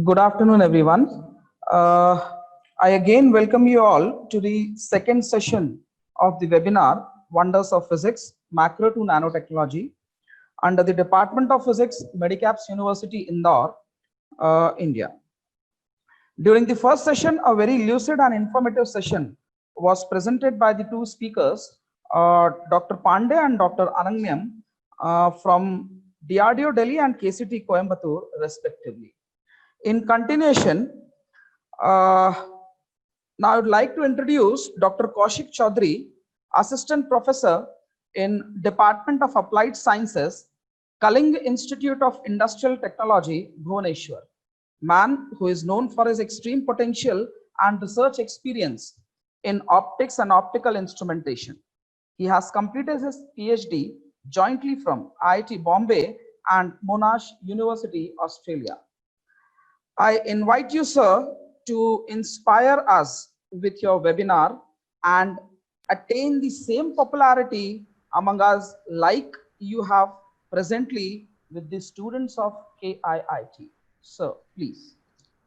Good afternoon, everyone. Uh, I again welcome you all to the second session of the webinar Wonders of Physics Macro to Nanotechnology under the Department of Physics, Medicaps University, Indore, India. During the first session, a very lucid and informative session was presented by the two speakers, Dr. Pandey and Dr. Ananyam from DRDO Delhi and KCT Coimbatore, respectively. In continuation, uh, now I would like to introduce Dr. Kaushik Chaudhary, Assistant Professor in Department of Applied Sciences, Kaling Institute of Industrial Technology, Bhubaneswar. Man who is known for his extreme potential and research experience in optics and optical instrumentation. He has completed his PhD jointly from IIT Bombay and Monash University, Australia. I invite you, sir, to inspire us with your webinar and attain the same popularity among us like you have presently with the students of KIIT. Sir, please.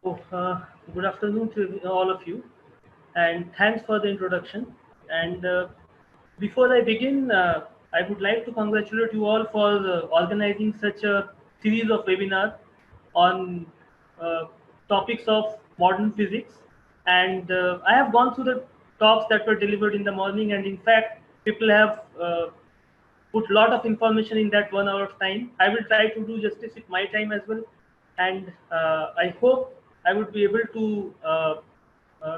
Oh, good afternoon to all of you, and thanks for the introduction. And before I begin, I would like to congratulate you all for organizing such a series of webinars on topics of modern physics. And I have gone through the talks that were delivered in the morning, and in fact, people have put a lot of information in that 1 hour of time. I will try to do justice with my time as well, and I hope I would be able to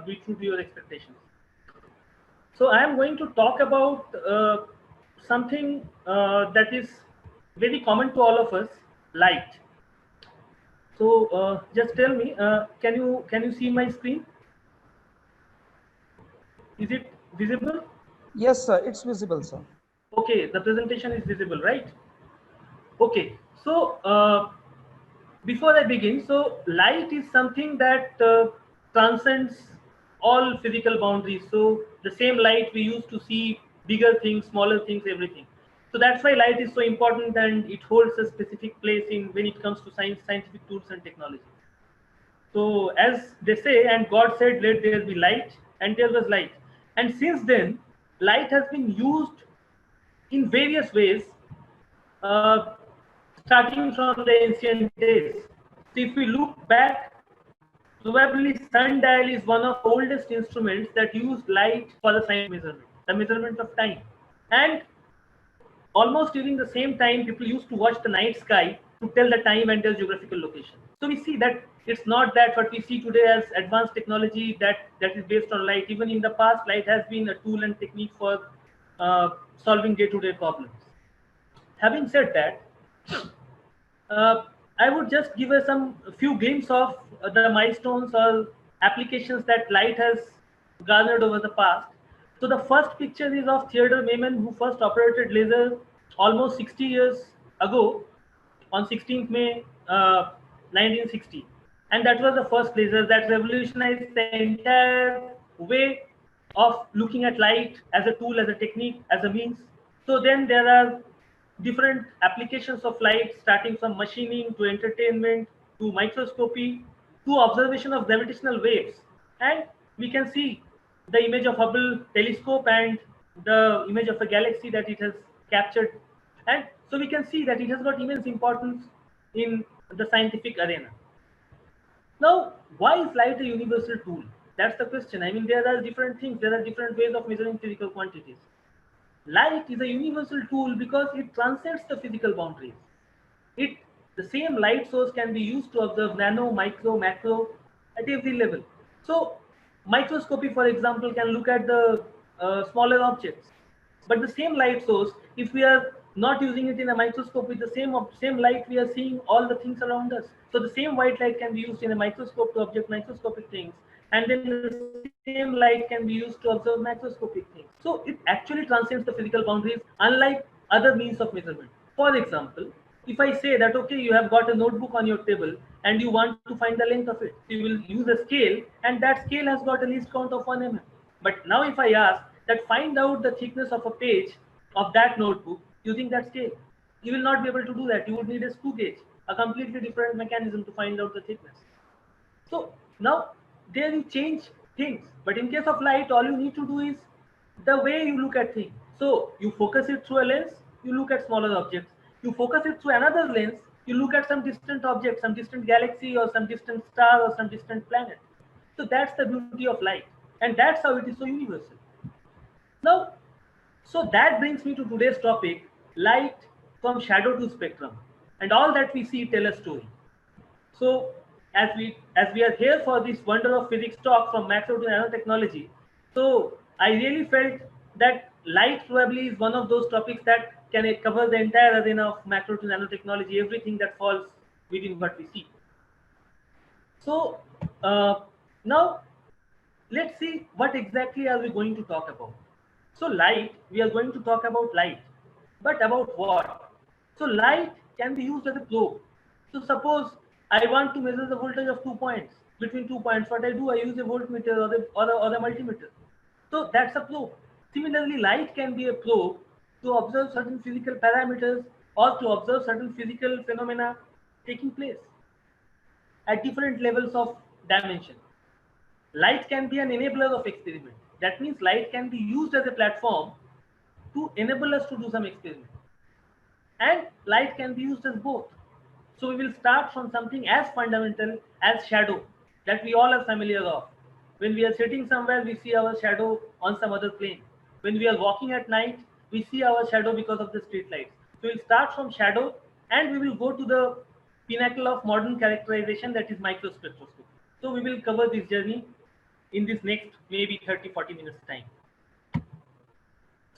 be true to your expectations. So I am going to talk about something that is very common to all of us, light. So just tell me, can you see my screen? Is it visible? Yes, sir, it's visible, sir. Okay, the presentation is visible, right? Okay, so before I begin, so light is something that transcends all physical boundaries. So the same light we use to see bigger things, smaller things, everything. So that's why light is so important, and it holds a specific place in when it comes to science, scientific tools and technology. So as they say, and God said, let there be light, and there was light. And since then, light has been used in various ways, uh, starting from the ancient days. So if we look back, probably sundial is one of the oldest instruments that used light for the scientific measurement, the measurement of time. And almost during the same time, people used to watch the night sky to tell the time and their geographical location. So we see that it's not that what we see today as advanced technology that is based on light. Even in the past, light has been a tool and technique for solving day-to-day problems. Having said that, I would just give us some few glimpses of the milestones or applications that light has garnered over the past. So the first picture is of Theodore Maiman, who first operated laser almost 60 years ago on 16th May 1960. And that was the first laser that revolutionized the entire way of looking at light as a tool, as a technique, as a means. So then there are different applications of light, starting from machining to entertainment to microscopy to observation of gravitational waves. And we can see the image of Hubble telescope and the image of a galaxy that it has captured. And so we can see that it has got immense importance in the scientific arena. Now, why is light a universal tool? That's the question. I mean, there are different things, there are different ways of measuring physical quantities. Light is a universal tool because it transcends the physical boundaries. It, the same light source can be used to observe nano, micro, macro at every level. So, microscopy, for example, can look at the smaller objects. But the same light source, if we are not using it in a microscope with the same light, we are seeing all the things around us. So the same white light can be used in a microscope to object microscopic things, and then the same light can be used to observe macroscopic things. So it actually transcends the physical boundaries, unlike other means of measurement. For example, if I say that, okay, you have got a notebook on your table and you want to find the length of it, so you will use a scale, and that scale has got a least count of 1 mm. But now if I ask that find out the thickness of a page of that notebook using that scale, you will not be able to do that. You would need a screw gauge, a completely different mechanism to find out the thickness. So now there you change things, but in case of light, all you need to do is the way you look at things. So you focus it through a lens, you look at smaller objects. You focus it through another lens, you look at some distant object, some distant galaxy or some distant star or some distant planet. So that's the beauty of light, and that's how it is so universal. Now, so that brings me to today's topic, light from shadow to spectrum. And all that we see tell a story. So as we are here for this wonder of physics talk from macro to nanotechnology, so I really felt that light probably is one of those topics that can cover the entire arena of macro to nanotechnology, everything that falls within what we see. So now let's see what exactly are we going to talk about. So light, we are going to talk about light, but about what? So light can be used as a probe. So suppose I want to measure the voltage of 2 points. Between 2 points, what I do, I use a voltmeter or a multimeter. So that's a probe. Similarly, light can be a probe to observe certain physical parameters or to observe certain physical phenomena taking place at different levels of dimension. Light can be an enabler of experiment. That means light can be used as a platform to enable us to do some experiment. And light can be used as both. So we will start from something as fundamental as shadow that we all are familiar of. When we are sitting somewhere, we see our shadow on some other plane. When we are walking at night, we see our shadow because of the street lights. So we'll start from shadow and we will go to the pinnacle of modern characterization, that is microspectroscopy. So we will cover this journey in this next maybe 30-40 minutes time.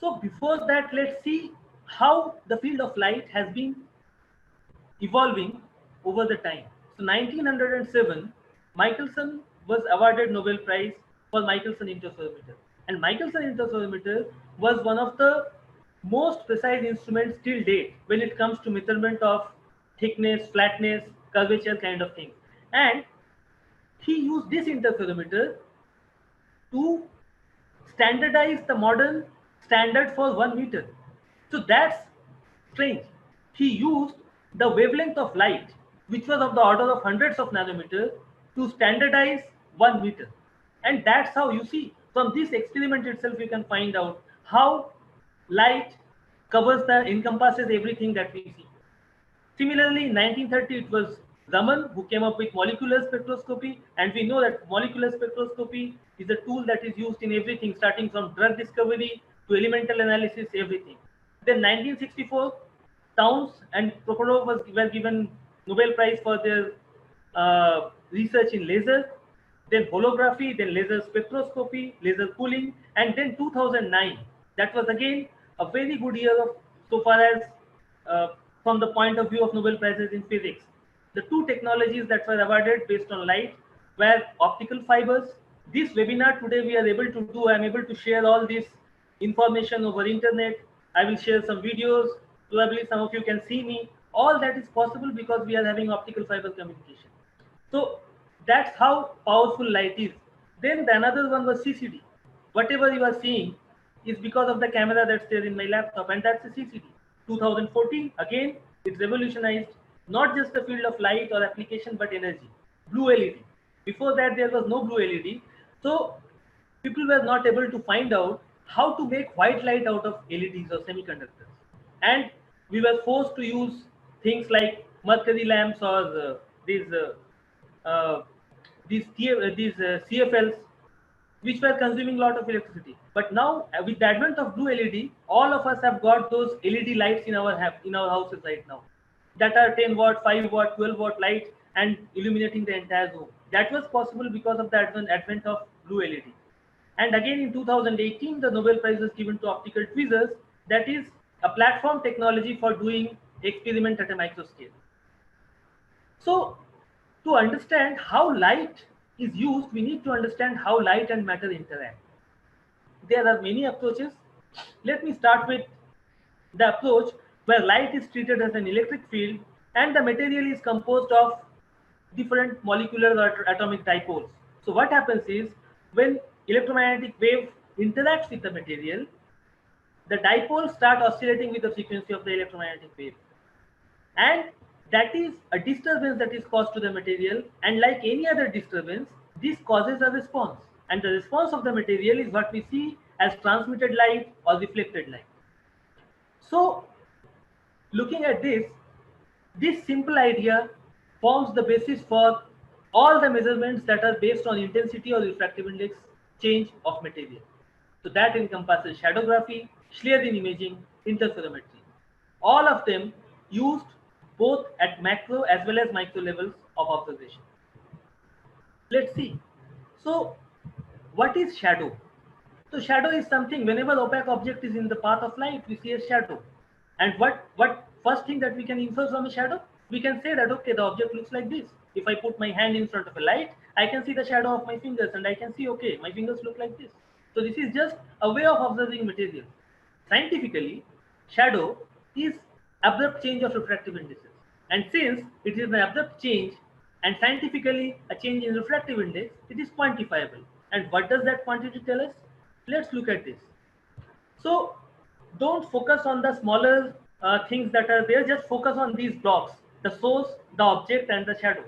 So before that, let's see how the field of light has been evolving over the time. So 1907, Michelson was awarded Nobel Prize for Michelson interferometer. And Michelson interferometer was one of the most precise instruments till date when it comes to measurement of thickness, flatness, curvature kind of things. And he used this interferometer to standardize the modern standard for 1 meter. So that's strange. He used the wavelength of light, which was of the order of hundreds of nanometers, to standardize 1 meter. And that's how you see from this experiment itself, you can find out how light encompasses everything that we see. Similarly, in 1930, it was Raman who came up with molecular spectroscopy, and we know that molecular spectroscopy is a tool that is used in everything, starting from drug discovery to elemental analysis, everything. Then 1964, Towns and Prokhorov were given Nobel Prize for their research in laser, then holography, then laser spectroscopy, laser cooling, and then 2009. That was again a very good year of, so far as from the point of view of Nobel Prizes in physics. The two technologies that were awarded based on light were optical fibers. This webinar today we are able to do, I am able to share all this information over internet. I will share some videos, probably some of you can see me. All that is possible because we are having optical fiber communication. So that's how powerful light is. Then the another one was CCD. Whatever you are seeing is because of the camera that's there in my laptop, and that's a CCD. 2014, again, it revolutionized not just the field of light or application, but energy. Blue LED. Before that, there was no blue LED. So people were not able to find out how to make white light out of LEDs or semiconductors. And we were forced to use things like mercury lamps or these uh, CFLs, which were consuming a lot of electricity. But now, with the advent of blue LED, all of us have got those LED lights in our houses right now, that are 10 watt, 5 watt, 12 watt lights and illuminating the entire home. That was possible because of the advent of blue LED. And again in 2018, the Nobel Prize was given to optical tweezers, that is a platform technology for doing experiment at a micro scale. So to understand how light is used, we need to understand how light and matter interact. There are many approaches. Let me start with the approach where light is treated as an electric field and the material is composed of different molecular or atomic dipoles. So what happens is, when electromagnetic wave interacts with the material, the dipoles start oscillating with the frequency of the electromagnetic wave. And that is a disturbance that is caused to the material, and like any other disturbance, this causes a response, and the response of the material is what we see as transmitted light or reflected light. So looking at this simple idea forms the basis for all the measurements that are based on intensity or refractive index change of material. So that encompasses shadowgraphy, Schlieren imaging, interferometry. All of them used both at macro as well as micro levels of observation. Let's see. So what is shadow? So shadow is something, whenever opaque object is in the path of light, we see a shadow. And what first thing that we can infer from a shadow? We can say that, okay, the object looks like this. If I put my hand in front of a light, I can see the shadow of my fingers and I can see, okay, my fingers look like this. So this is just a way of observing material. Scientifically, shadow is abrupt change of refractive indices. And since it is an abrupt change, and scientifically a change in refractive index, it is quantifiable. And what does that quantity tell us? Let's look at this. So don't focus on the smaller things that are there, just focus on these blocks, the source, the object, and the shadow.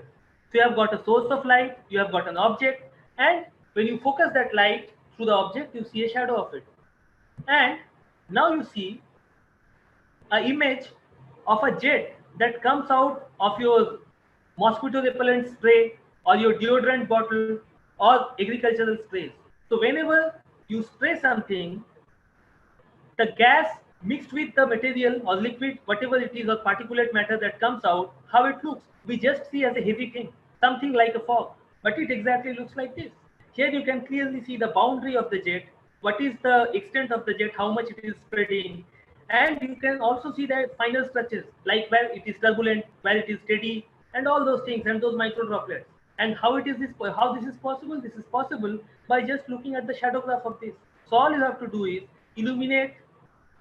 So you have got a source of light, you have got an object, and when you focus that light through the object, you see a shadow of it. And now you see an image of a jet that comes out of your mosquito repellent spray or your deodorant bottle or agricultural sprays. So whenever you spray something, the gas mixed with the material or liquid, whatever it is, or particulate matter that comes out, how it looks, we just see as a heavy thing, something like a fog, but it exactly looks like this. Here you can clearly see the boundary of the jet, what is the extent of the jet, how much it is spreading, and you can also see the finer structures, like where it is turbulent, where it is steady, and all those things, and those micro droplets. And how how this is possible? This is possible by just looking at the shadow graph of this. So all you have to do is illuminate,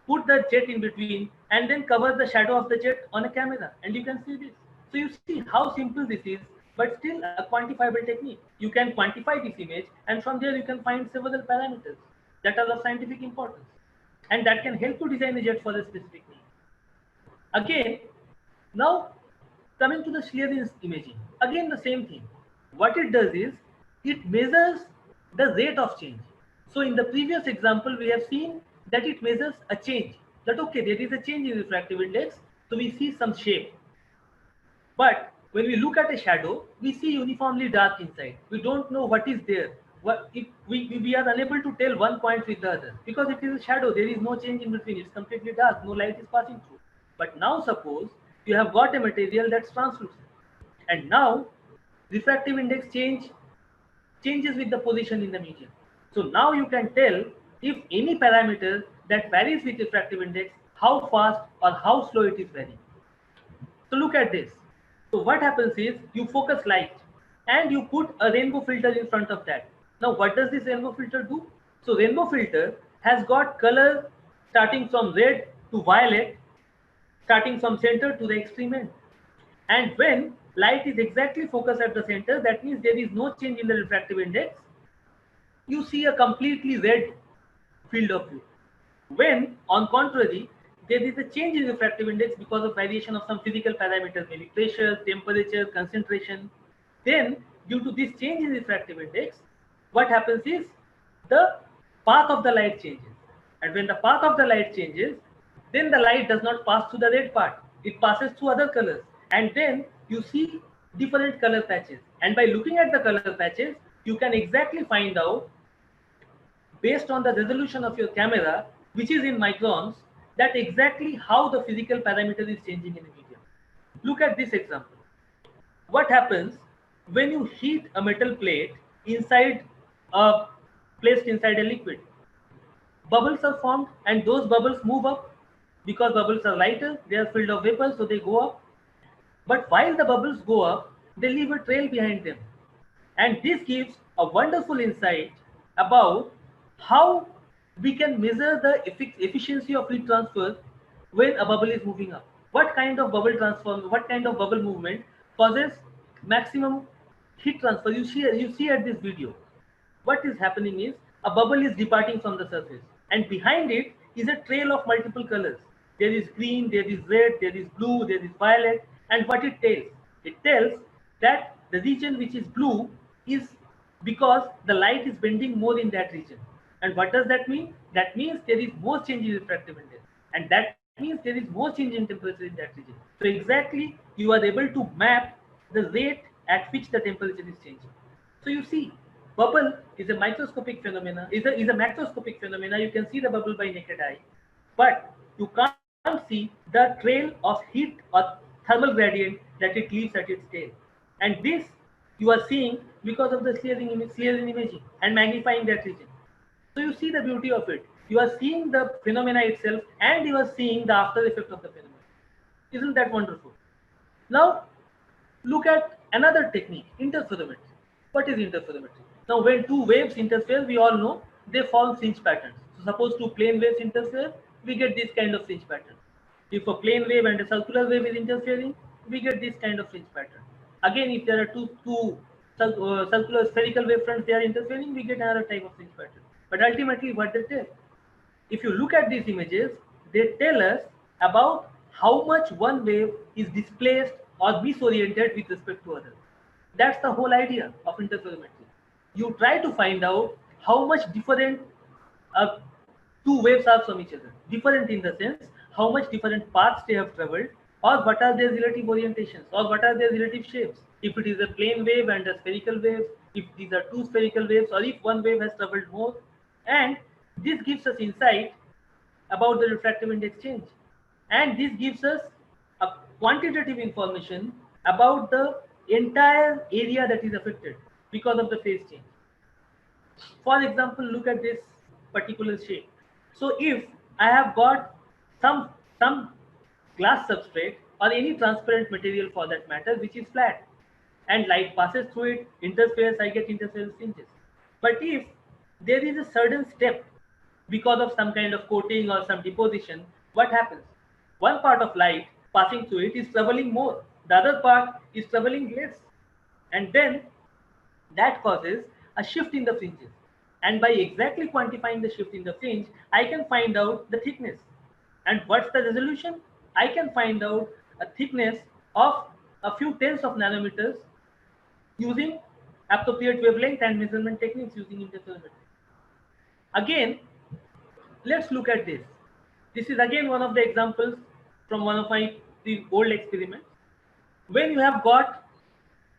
put the jet in between, and then cover the shadow of the jet on a camera, and you can see this. So you see how simple this is, but still a quantifiable technique. You can quantify this image, and from there you can find several parameters that are of scientific importance, and that can help you design a jet for a specific need. Again, now coming to the Schlieren imaging, again the same thing. What it does is it measures the rate of change. So in the previous example, we have seen that it measures a change. That okay, there is a change in refractive index, so we see some shape. But when we look at a shadow, we see uniformly dark inside. We don't know what is there. What if we are unable to tell one point with the other because it is a shadow. There is no change in between. It's completely dark. No light is passing through. But now suppose you have got a material that's translucent, and now refractive index changes with the position in the medium. So now you can tell if any parameter that varies with refractive index, how fast or how slow it is varying. So look at this. So what happens is you focus light and you put a rainbow filter in front of that. Now what does this rainbow filter do? So rainbow filter has got color starting from red to violet, starting from center to the extreme end. And when light is exactly focused at the center, that means there is no change in the refractive index. You see a completely red field of view. When, on contrary, there is a change in refractive index because of variation of some physical parameters, maybe pressure, temperature, concentration, then due to this change in refractive index, what happens is the path of the light changes. And when the path of the light changes, then the light does not pass through the red part. It passes through other colors. And then you see different color patches. And by looking at the color patches, you can exactly find out, based on the resolution of your camera, which is in microns, that exactly how the physical parameter is changing in the medium. Look at this example. What happens when you heat a metal plate placed inside a liquid? Bubbles are formed, and those bubbles move up because bubbles are lighter, they are filled of vapor, so they go up. But while the bubbles go up, they leave a trail behind them. And this gives a wonderful insight about how we can measure the efficiency of heat transfer when a bubble is moving up. What kind of bubble movement causes maximum heat transfer? You see at this video. What is happening is a bubble is departing from the surface, and behind it is a trail of multiple colors. There is green, there is red, there is blue, there is violet, And what it tells? It tells that the region which is blue is because the light is bending more in that region. And what does that mean? That means there is more change in refractive index. And that means there is more change in temperature in that region. So exactly you are able to map the rate at which the temperature is changing. So you see, bubble is a microscopic phenomena, is a macroscopic phenomena. You can see the bubble by naked eye, but you can't see the trail of heat or thermal gradient that it leaves at its tail. And this you are seeing because of the Slearin imaging and magnifying that region. So you see the beauty of it. You are seeing the phenomena itself and you are seeing the after effect of the phenomena. Isn't that wonderful? Now look at another technique, interferometry. What is interferometry? Now when two waves interfere, we all know they form fringe patterns. So suppose two plane waves interfere, we get this kind of fringe pattern. If a plane wave and a circular wave is interfering, we get this kind of fringe pattern. Again, if there are two circular spherical wave fronts they are interfering, we get another type of fringe pattern. But ultimately what they tell, if you look at these images, they tell us about how much one wave is displaced or misoriented with respect to other. That's the whole idea of interferometry. You try to find out how much different uh, two waves are from each other. Different in the sense how much different paths they have traveled, or what are their relative orientations, or what are their relative shapes. If it is a plane wave and a spherical wave, if these are two spherical waves, or if one wave has traveled more. And this gives us insight about the refractive index change. And this gives us a quantitative information about the entire area that is affected because of the phase change. For example, look at this particular shape. So if I have got some glass substrate or any transparent material for that matter, which is flat, and light passes through it, interferes, I get interference fringes. But if there is a certain step because of some kind of coating or some deposition, what happens? One part of light passing through it is traveling more, the other part is traveling less. And then that causes a shift in the fringes. And by exactly quantifying the shift in the fringe, I can find out the thickness. And what's the resolution? I can find out a thickness of a few tens of nanometers using appropriate wavelength and measurement techniques using interferometry. Again, let's look at this. This is again one of the examples from one of my old experiments. When you have got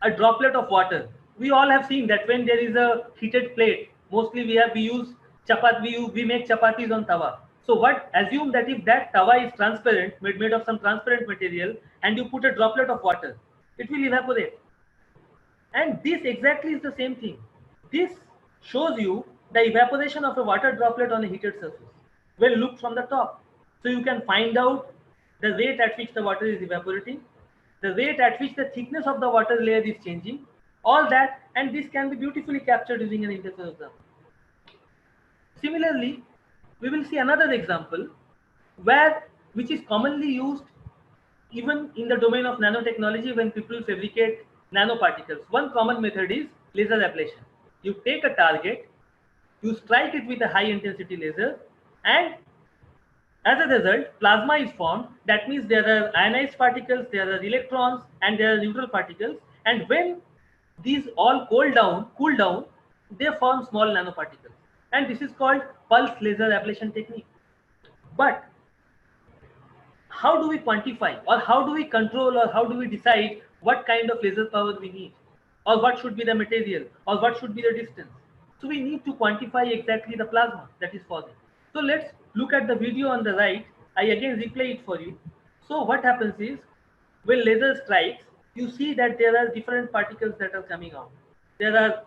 a droplet of water, we all have seen that when there is a heated plate, mostly we use chapat, we make chapatis on tawa. So what, assume that if that tawa is transparent, made of some transparent material, and you put a droplet of water, it will evaporate. And this exactly is the same thing. This shows you the evaporation of a water droplet on a heated surface when looked from the top. So you can find out the rate at which the water is evaporating, the rate at which the thickness of the water layer is changing, all that, and this can be beautifully captured using an interferogram. Similarly, we will see another example which is commonly used even in the domain of nanotechnology when people fabricate nanoparticles. One common method is laser ablation. You take a target, you strike it with a high intensity laser, and as a result, plasma is formed. That means there are ionized particles, there are electrons, and there are neutral particles. And when these all cool down, they form small nanoparticles. And this is called pulse laser ablation technique. But how do we quantify, or how do we control, or how do we decide what kind of laser power we need, or what should be the material, or what should be the distance? So we need to quantify exactly the plasma that is falling. So let's look at the video on the right. I again replay it for you. So what happens is, when laser strikes, you see that there are different particles that are coming out. There are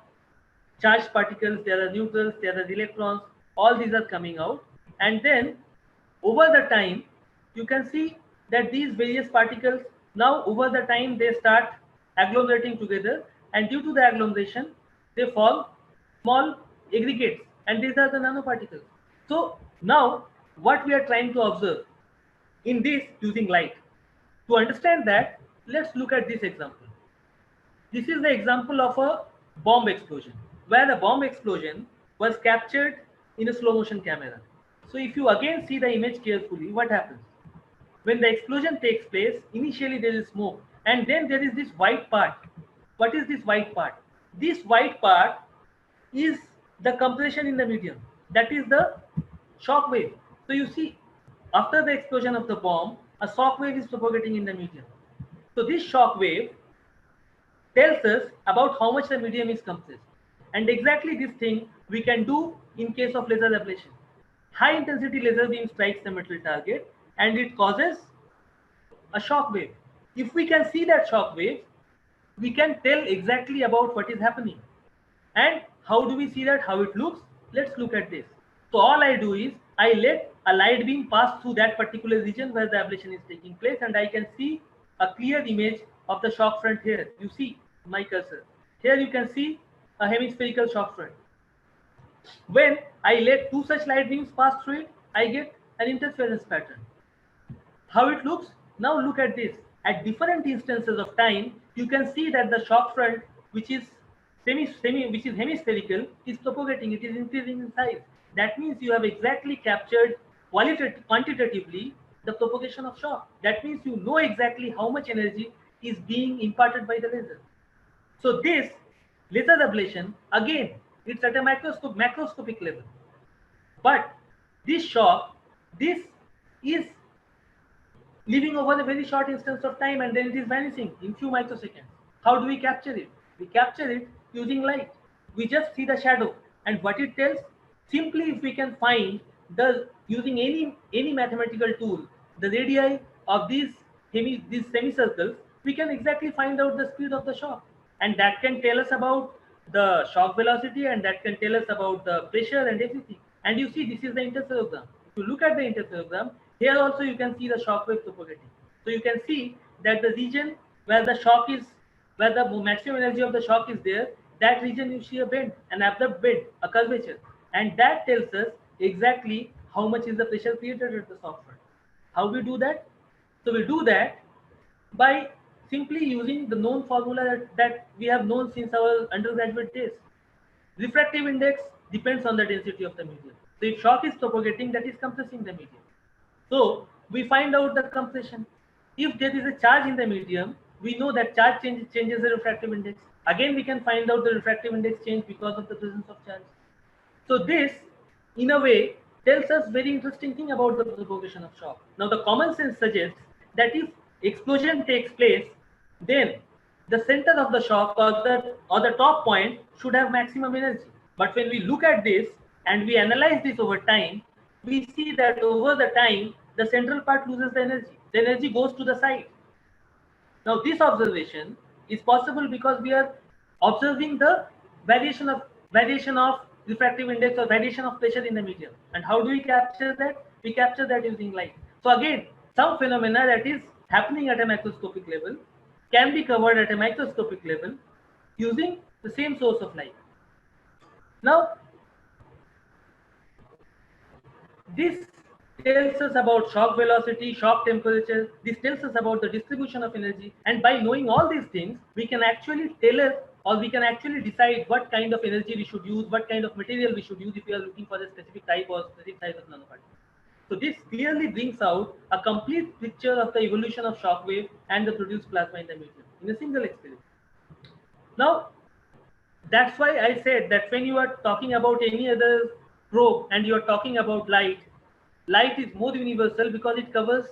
charged particles, there are neutrals, there are electrons, all these are coming out. And then over the time, you can see that these various particles, now over the time they start agglomerating together, and due to the agglomeration, they form small aggregates, and these are the nanoparticles. So now what we are trying to observe in this using light. To understand that, let's look at this example. This is the example of a bomb explosion, where the bomb explosion was captured in a slow motion camera. So if you again see the image carefully, what happens? When the explosion takes place, initially there is smoke, And then there is this white part. What is this white part? This white part is the compression in the medium. That is the shock wave. So you see, after the explosion of the bomb, a shock wave is propagating in the medium. So this shock wave tells us about how much the medium is compressed. And exactly this thing we can do in case of laser ablation. High intensity laser beam strikes the metal target and it causes a shock wave. If we can see that shock wave, we can tell exactly about what is happening. And how do we see that, how it looks? Let's look at this. So all I do is I let a light beam pass through that particular region where the ablation is taking place, and I can see a clear image of the shock front here. You see my cursor. Here you can see a hemispherical shock front. When I let two such light beams pass through it, I get an interference pattern. How it looks? Now look at this. At different instances of time, you can see that the shock front, which is hemispherical, is propagating. It is increasing in size. That means you have exactly captured quantitatively the propagation of shock. That means you know exactly how much energy is being imparted by the laser. So this laser ablation, again, it's at a macroscopic level. But this shock, this is living over a very short instance of time, and then it is vanishing in few microseconds. How do we capture it? We capture it using light. We just see the shadow, and what it tells, simply if we can find the using any mathematical tool the radii of these semicircles, we can exactly find out the speed of the shock, and that can tell us about the shock velocity, and that can tell us about the pressure and everything. And you see, this is the interferogram. If you look at the interferogram, here also you can see the shock wave propagating. So you can see that the region where the shock is, where the maximum energy of the shock is there, that region you see a bend, an abrupt bend, a curvature, and that tells us exactly how much is the pressure created at the shock front. How we do that? So we do that by simply using the known formula that we have known since our undergraduate days. Refractive index depends on the density of the medium. So if shock is propagating, that is compressing the medium. So we find out the compression. If there is a charge in the medium, we know that charge changes the refractive index. Again, we can find out the refractive index change because of the presence of charge. So this, in a way, tells us very interesting thing about the propagation of shock. Now the common sense suggests that if explosion takes place, then the center of the shock or the top point should have maximum energy. But when we look at this and we analyze this over time, we see that over the time, the central part loses the energy. The energy goes to the side. Now this observation is possible because we are observing the variation of refractive index or variation of pressure in the medium. And how do we capture that? We capture that using light. So again, some phenomena that is happening at a macroscopic level can be covered at a microscopic level using the same source of light. Now, this tells us about shock velocity, shock temperature. This tells us about the distribution of energy. And by knowing all these things, we can actually tailor, or we can actually decide what kind of energy we should use, what kind of material we should use if we are looking for a specific type or specific size of nanoparticle. So this clearly brings out a complete picture of the evolution of shock wave and the produced plasma in the medium in a single experiment. Now, that's why I said that when you are talking about any other probe and you are talking about light, light is more universal because it covers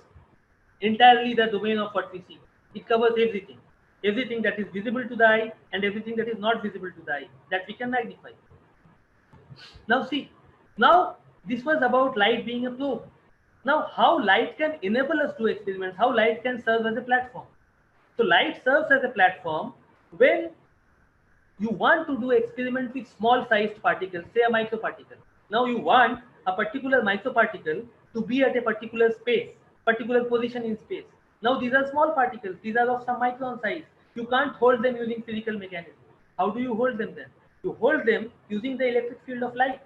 entirely the domain of what we see. It covers everything. Everything that is visible to the eye and everything that is not visible to the eye, that we can magnify. Now see, now this was about light being a probe. Now how light can enable us to experiments, how light can serve as a platform. So light serves as a platform when you want to do experiment with small sized particles, say a microparticle. Now you want a particular microparticle to be at a particular space, particular position in space. Now these are small particles, these are of some micron size. You can't hold them using physical mechanism. How do you hold them then? You hold them using the electric field of light.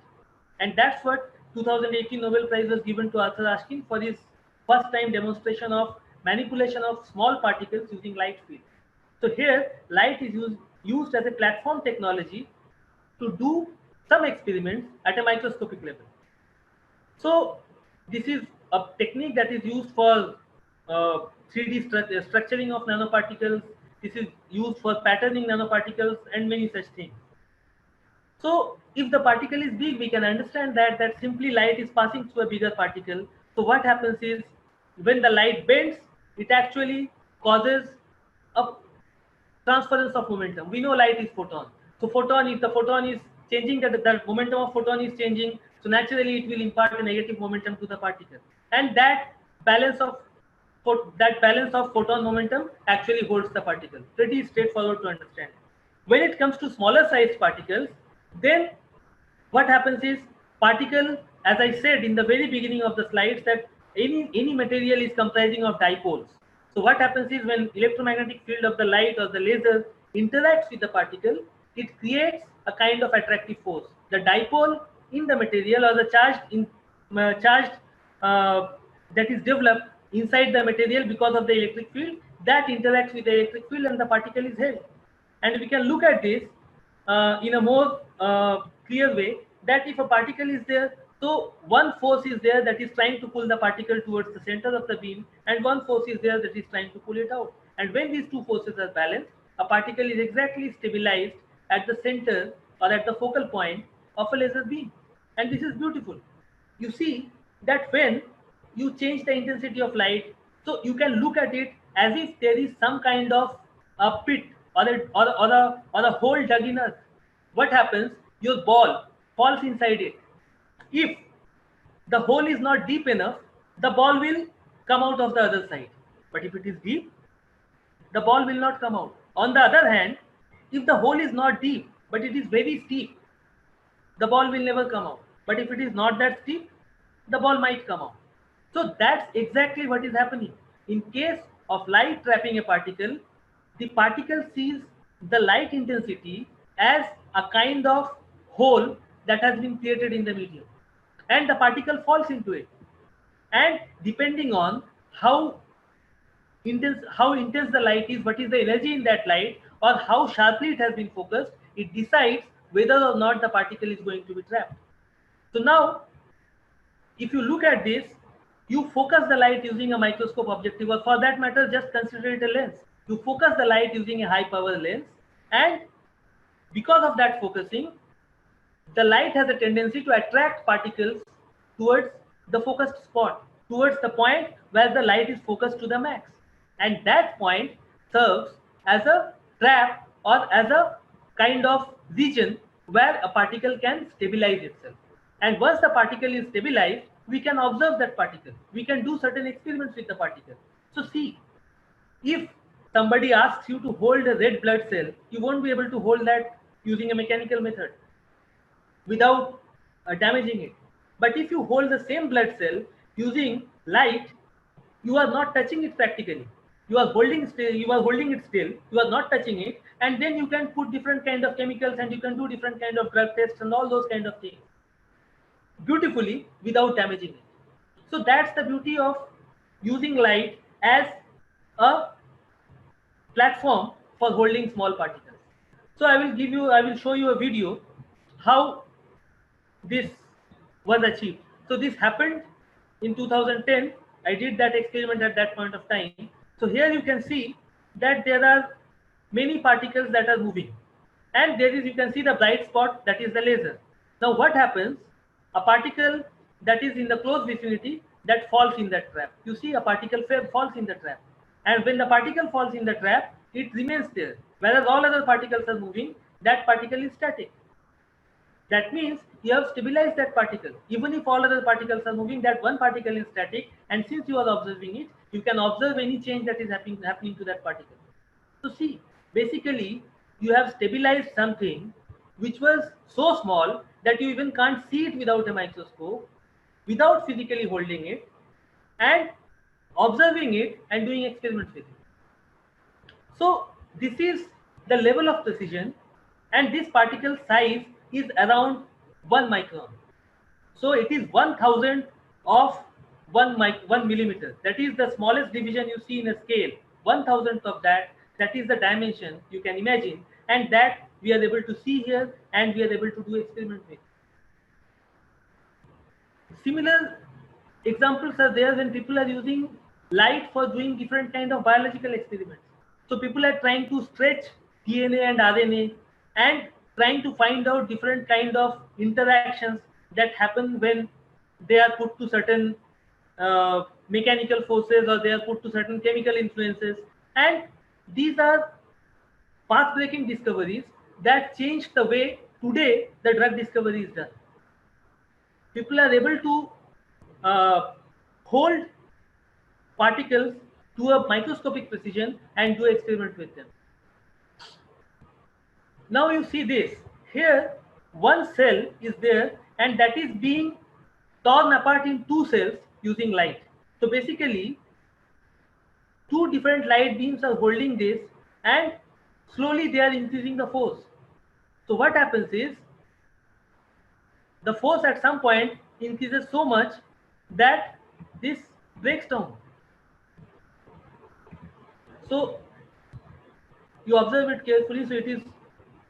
And that's what 2018 Nobel Prize was given to Arthur Ashkin for his first time demonstration of manipulation of small particles using light field. So here light is used as a platform technology to do some experiments at a microscopic level. So this is a technique that is used for 3D structuring of nanoparticles. This is used for patterning nanoparticles and many such things. So if the particle is big, we can understand that simply light is passing through a bigger particle. So what happens is when the light bends, it actually causes a transference of momentum. We know light is photon. So photon, if the photon is changing, the momentum of photon is changing, so naturally it will impart a negative momentum to the particle. And balance of that balance of photon momentum actually holds the particle. Pretty straightforward to understand. When it comes to smaller sized particles, then what happens is particle, as I said in the very beginning of the slides, that any material is comprising of dipoles. So what happens is when electromagnetic field of the light or the laser interacts with the particle, it creates a kind of attractive force. The dipole in the material or the charged that is developed inside the material because of the electric field that interacts with the electric field and the particle is held. And we can look at this in a more clear way, that if a particle is there, so one force is there that is trying to pull the particle towards the center of the beam, and one force is there that is trying to pull it out. And when these two forces are balanced, a particle is exactly stabilized at the center or at the focal point of a laser beam. And this is beautiful. You see that when you change the intensity of light, so you can look at it as if there is some kind of a pit or a hole dug in earth. What happens? Your ball falls inside it. If the hole is not deep enough, the ball will come out of the other side. But if it is deep, the ball will not come out. On the other hand, if the hole is not deep, but it is very steep, the ball will never come out. But if it is not that steep, the ball might come out. So that's exactly what is happening. In case of light trapping a particle, the particle sees the light intensity as a kind of hole that has been created in the medium, and the particle falls into it. And depending on how intense the light is, what is the energy in that light, or how sharply it has been focused, it decides whether or not the particle is going to be trapped. So now, if you look at this, you focus the light using a microscope objective, or for that matter, just consider it a lens. You focus the light using a high power lens, and because of that focusing, the light has a tendency to attract particles towards the focused spot, towards the point where the light is focused to the max. And that point serves as a trap or as a kind of region where a particle can stabilize itself. And once the particle is stabilized, we can observe that particle. We can do certain experiments with the particle. So see, if somebody asks you to hold a red blood cell, you won't be able to hold that using a mechanical method without damaging it. But if you hold the same blood cell using light, you are not touching it practically. You are holding it still, you are not touching it, and then you can put different kind of chemicals and you can do different kind of drug tests and all those kind of things beautifully without damaging it. So that's the beauty of using light as a platform for holding small particles. So I will show you a video how this was achieved. So this happened in 2010. I did that experiment at that point of time. So here you can see that there are many particles that are moving, and you can see the bright spot, that is the laser. Now what happens? A particle that is in the close vicinity, that falls in that trap. You see, a particle falls in the trap, and when the particle falls in the trap, it remains there, whereas all other particles are moving. That particle is static. That means you have stabilized that particle. Even if all other particles are moving, that one particle is static, and since you are observing it, you can observe any change that is happening to that particle. So see, basically you have stabilized something which was so small that you even can't see it without a microscope, without physically holding it and observing it and doing experiments with it. So this is the level of precision, and this particle size is around 1 micron. So it is 1,000 of 1 millimeter. That is the smallest division you see in a scale. 1,000th of that, that is the dimension you can imagine, and that we are able to see here and we are able to do experiments with. Similar examples are there when people are using light for doing different kind of biological experiments. So people are trying to stretch DNA and RNA and trying to find out different kind of interactions that happen when they are put to certain mechanical forces, or they are put to certain chemical influences. And these are path-breaking discoveries that changed the way today the drug discovery is done. People are able to hold particles to a microscopic precision and do experiment with them. Now you see this. Here, one cell is there and that is being torn apart in two cells using light. So basically, two different light beams are holding this and slowly they are increasing the force. So what happens is, the force at some point increases so much that this breaks down. So you observe it carefully. So it is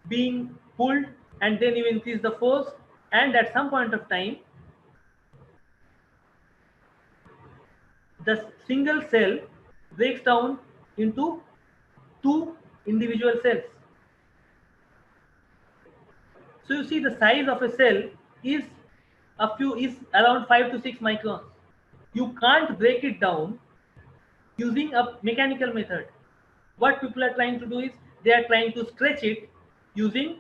being pulled and then you increase the force, and at some point of time the single cell breaks down into two individual cells. So you see the size of a cell is around 5 to 6 microns. You can't break it down using a mechanical method. What people are trying to do is they are trying to stretch it using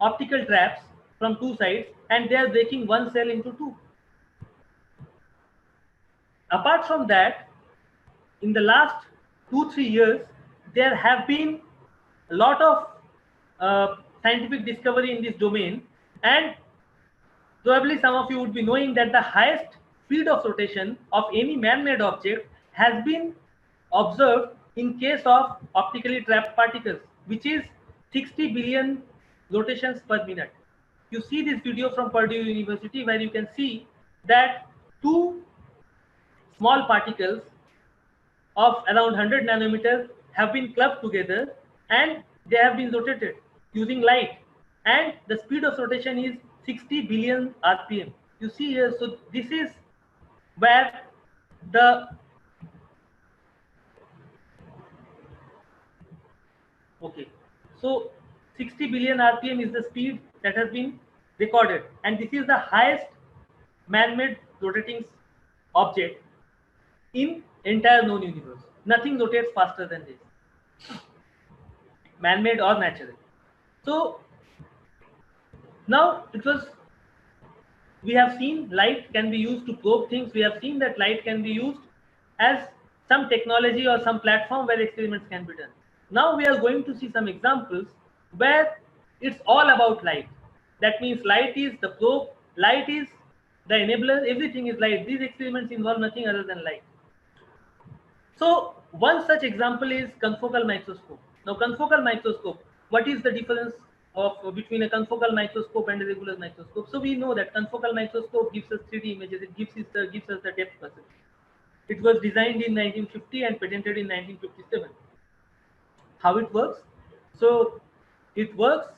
optical traps from two sides, and they are breaking one cell into two. Apart from that, in the last 2-3 years, there have been a lot of scientific discovery in this domain, and probably some of you would be knowing that the highest speed of rotation of any man-made object has been observed in case of optically trapped particles, which is 60 billion rotations per minute. You see this video from Purdue University where you can see that two small particles of around 100 nanometers have been clubbed together and they have been rotated using light, and the speed of rotation is 60 billion rpm. You see here, so this is where the okay, so 60 billion rpm is the speed that has been recorded, and this is the highest man-made rotating object in entire known universe. Nothing rotates faster than this, man-made or natural. So now we have seen light can be used to probe things. We have seen that light can be used as some technology or some platform where experiments can be done. Now we are going to see some examples where it's all about light. That means light is the probe, light is the enabler, everything is light. These experiments involve nothing other than light. So one such example is confocal microscope. Now confocal microscope, what is the difference between a confocal microscope and a regular microscope? So we know that confocal microscope gives us 3D images. It gives us the depth perception. It was designed in 1950 and patented in 1957. How it works? So it works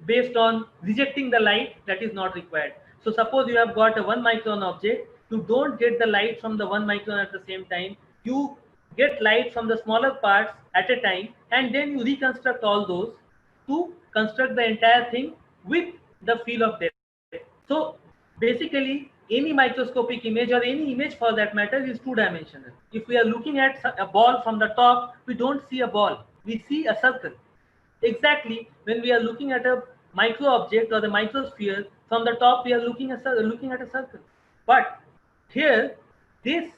based on rejecting the light that is not required. So suppose you have got a 1 micron object, you don't get the light from the 1 micron at the same time. You get light from the smaller parts at a time, and then you reconstruct all those to construct the entire thing with the field of depth. So basically, any microscopic image or any image for that matter is two-dimensional. If we are looking at a ball from the top, we don't see a ball, we see a circle. Exactly, when we are looking at a micro object or the microsphere, from the top we are looking at a circle. But here, this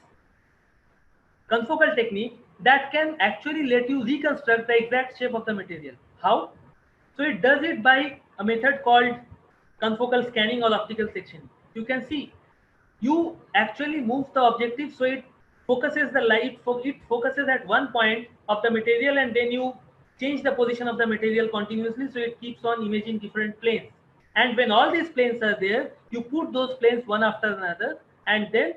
confocal technique that can actually let you reconstruct the exact shape of the material. How? So it does it by a method called confocal scanning or optical sectioning. You can see you actually move the objective so it focuses the light, it focuses at one point of the material, and then you change the position of the material continuously so it keeps on imaging different planes. And when all these planes are there, you put those planes one after another, and then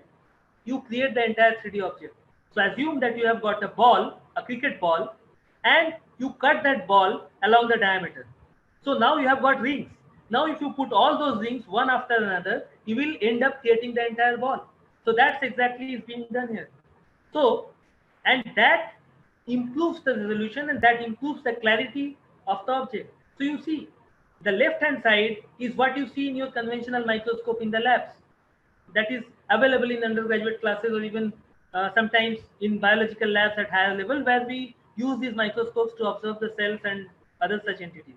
you create the entire 3D object. So assume that you have got a ball, a cricket ball, and you cut that ball along the diameter. So now you have got rings. Now if you put all those rings one after another, you will end up creating the entire ball. So that's exactly is being done here. So, and that improves the resolution and that improves the clarity of the object. So you see, the left hand side is what you see in your conventional microscope in the labs, that is available in undergraduate classes, or even sometimes in biological labs at higher level, where we use these microscopes to observe the cells and other such entities.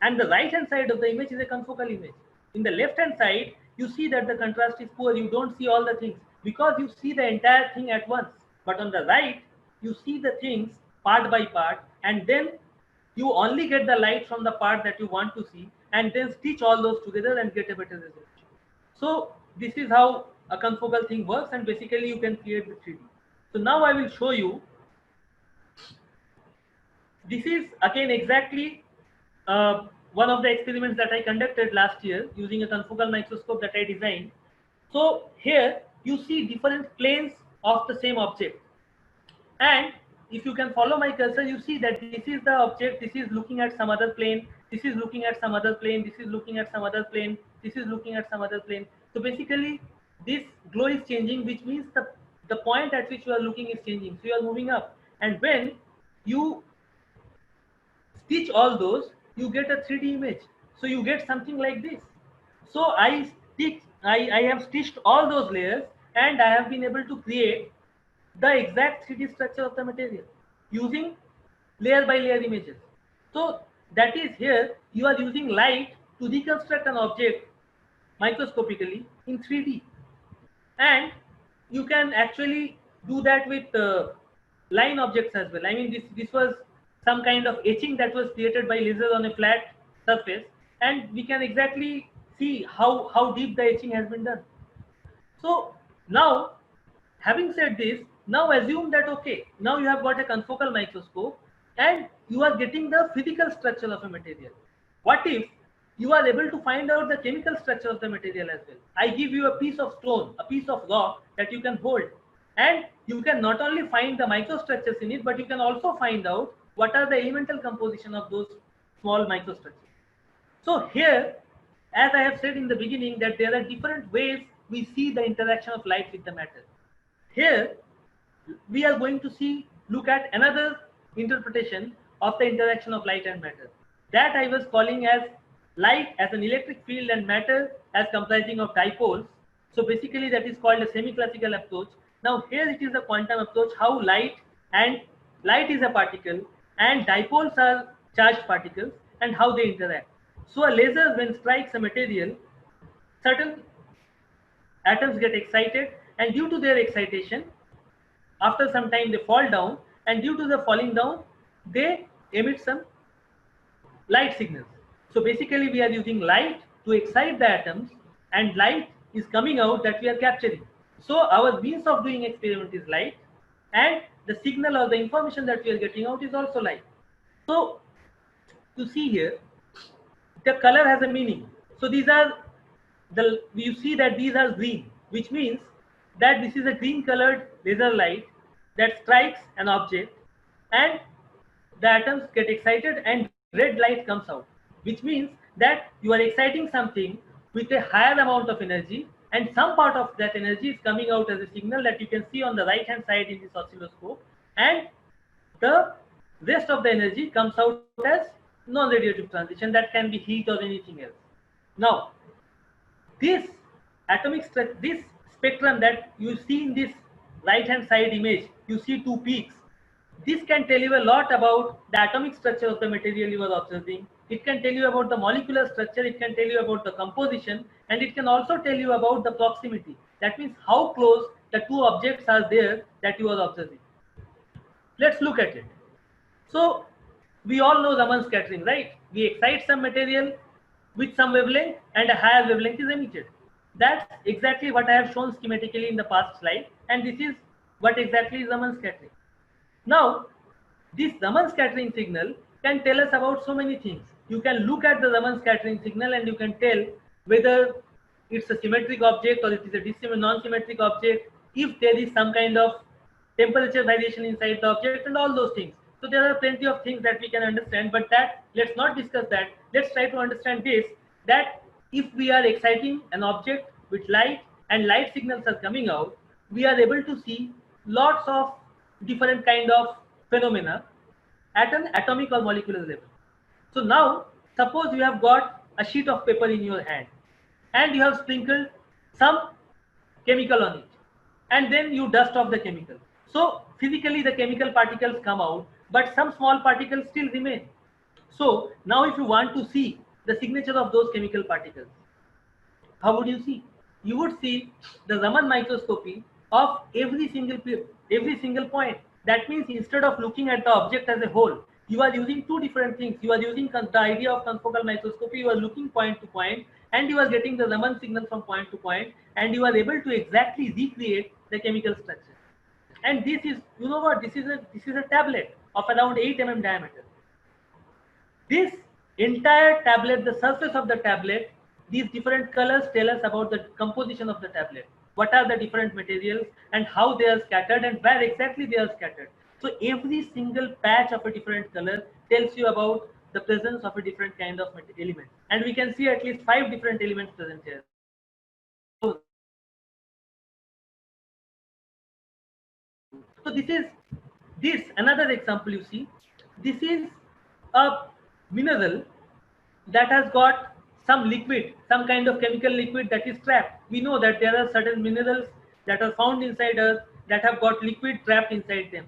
And the right hand side of the image is a confocal image. In the left hand side, you see that the contrast is poor. You don't see all the things because you see the entire thing at once. But on the right, you see the things part by part, and then you only get the light from the part that you want to see, and then stitch all those together and get a better resolution. So this is how a confocal thing works, and basically you can create the 3D. So now I will show you. This is again exactly one of the experiments that I conducted last year using a confocal microscope that I designed. So here you see different planes of the same object, and if you can follow my cursor, you see that this is the object, this is looking at some other plane, this is looking at some other plane, this is looking at some other plane, this is looking at some other plane. So basically this glow is changing, which means the point at which you are looking is changing. So you are moving up, and when you stitch all those, you get a 3D image. So you get something like this. So I have stitched all those layers, and I have been able to create the exact 3D structure of the material using layer by layer images. So that is, here you are using light to reconstruct an object microscopically in 3D, and you can actually do that with line objects as well. I mean, this was some kind of etching that was created by laser on a flat surface, and we can exactly see how deep the etching has been done. So now, having said this, now assume that okay, now you have got a confocal microscope and you are getting the physical structure of a material. What if you are able to find out the chemical structure of the material as well? I give you a piece of stone, a piece of rock that you can hold, and you can not only find the microstructures in it, but you can also find out what are the elemental composition of those small microstructures. So here, as I have said in the beginning, that there are different ways we see the interaction of light with the matter. Here, we are going to look at another interpretation of the interaction of light and matter. That I was calling as light as an electric field and matter as comprising of dipoles. So basically that is called a semi-classical approach. Now here it is a quantum approach, how light is a particle and dipoles are charged particles and how they interact. So a laser, when strikes a material, certain atoms get excited, and due to their excitation, after some time they fall down, and due to the falling down, they emit some light signals. So basically we are using light to excite the atoms, and light is coming out that we are capturing. So our means of doing experiment is light, and the signal or the information that we are getting out is also light. So you see here, the color has a meaning. So these are you see that these are green, which means that this is a green colored laser light that strikes an object, and the atoms get excited and red light comes out, which means that you are exciting something with a higher amount of energy, and some part of that energy is coming out as a signal that you can see on the right hand side in this oscilloscope, and the rest of the energy comes out as non-radiative transition, that can be heat or anything else. Now this this spectrum that you see in this right hand side image, you see two peaks. This can tell you a lot about the atomic structure of the material you are observing. It can tell you about the molecular structure, it can tell you about the composition, and it can also tell you about the proximity. That means how close the two objects are there that you are observing. Let's look at it. So we all know Raman scattering, right? We excite some material with some wavelength and a higher wavelength is emitted. That's exactly what I have shown schematically in the past slide, and this is what exactly is Raman scattering. Now, this Raman scattering signal can tell us about so many things. You can look at the Raman scattering signal and you can tell whether it's a symmetric object or it is a non-symmetric object, if there is some kind of temperature variation inside the object and all those things. So there are plenty of things that we can understand, but let's not discuss that. Let's try to understand this, that if we are exciting an object with light and light signals are coming out, we are able to see lots of different kind of phenomena at an atomic or molecular level. So now, suppose you have got a sheet of paper in your hand and you have sprinkled some chemical on it, and then you dust off the chemical. So physically the chemical particles come out, but some small particles still remain. So now if you want to see the signature of those chemical particles, how would you see? You would see the Raman microscopy of every single point. That means instead of looking at the object as a whole, you are using two different things. You are using the idea of confocal microscopy. You are looking point to point, and you are getting the Raman signal from point to point, and you are able to exactly recreate the chemical structure. And this is, you know what? This is a tablet of around 8 mm diameter. This entire tablet, the surface of the tablet, these different colors tell us about the composition of the tablet. What are the different materials and how they are scattered and where exactly they are scattered. So every single patch of a different color tells you about the presence of a different kind of element. And we can see at least 5 different elements present here. So this another example you see. This is a mineral that has got some liquid, some kind of chemical liquid that is trapped. We know that there are certain minerals that are found inside Earth that have got liquid trapped inside them.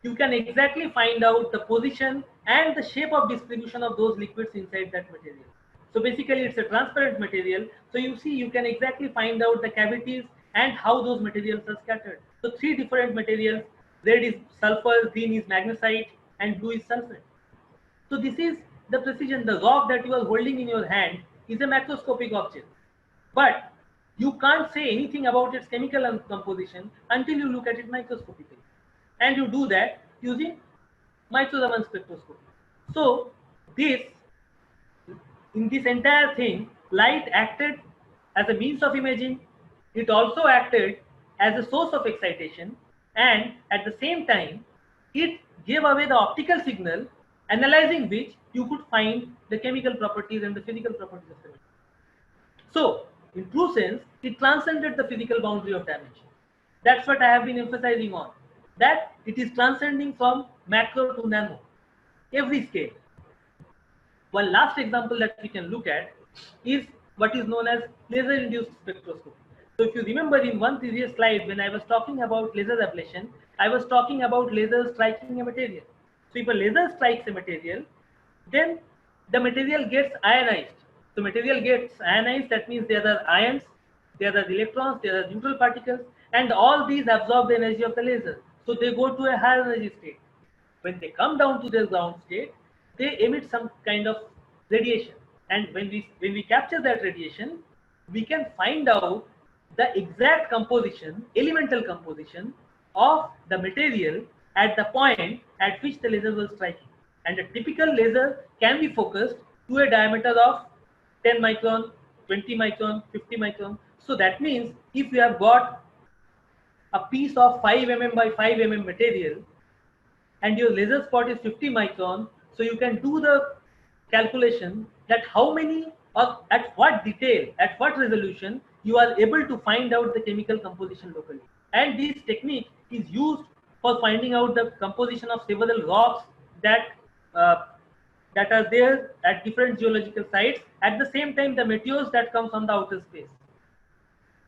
You can exactly find out the position and the shape of distribution of those liquids inside that material. So basically it's a transparent material. So you see, you can exactly find out the cavities and how those materials are scattered. So three different materials: red is sulfur, green is magnesite, and blue is sulfate. So this is the precision. The rock that you are holding in your hand is a macroscopic object, but you can't say anything about its chemical composition until you look at it microscopically, and you do that using micro-Raman spectroscopy. So this, in this entire thing, light acted as a means of imaging. It also acted as a source of excitation, and at the same time, it gave away the optical signal, analyzing which you could find the chemical properties and the physical properties of the material. So, in true sense, it transcended the physical boundary of dimension. That's what I have been emphasizing on. That it is transcending from macro to nano, every scale. One last example that we can look at is what is known as laser-induced spectroscopy. So if you remember in one previous slide, when I was talking about laser ablation, I was talking about lasers striking a material. So if a laser strikes a material, then the material gets ionized. So material gets ionized, that means there are ions, there are electrons, there are neutral particles, and all these absorb the energy of the laser. So they go to a higher energy state. When they come down to their ground state, they emit some kind of radiation. And when we capture that radiation, we can find out the exact composition, elemental composition of the material at the point at which the laser was striking. And a typical laser can be focused to a diameter of 10 micron, 20 micron, 50 micron. So that means if you have got a piece of 5 mm by 5 mm material and your laser spot is 50 micron, so you can do the calculation that how many or at what detail, at what resolution you are able to find out the chemical composition locally. And this technique is used for finding out the composition of several rocks that that are there at different geological sites. At the same time, the meteors that come from the outer space,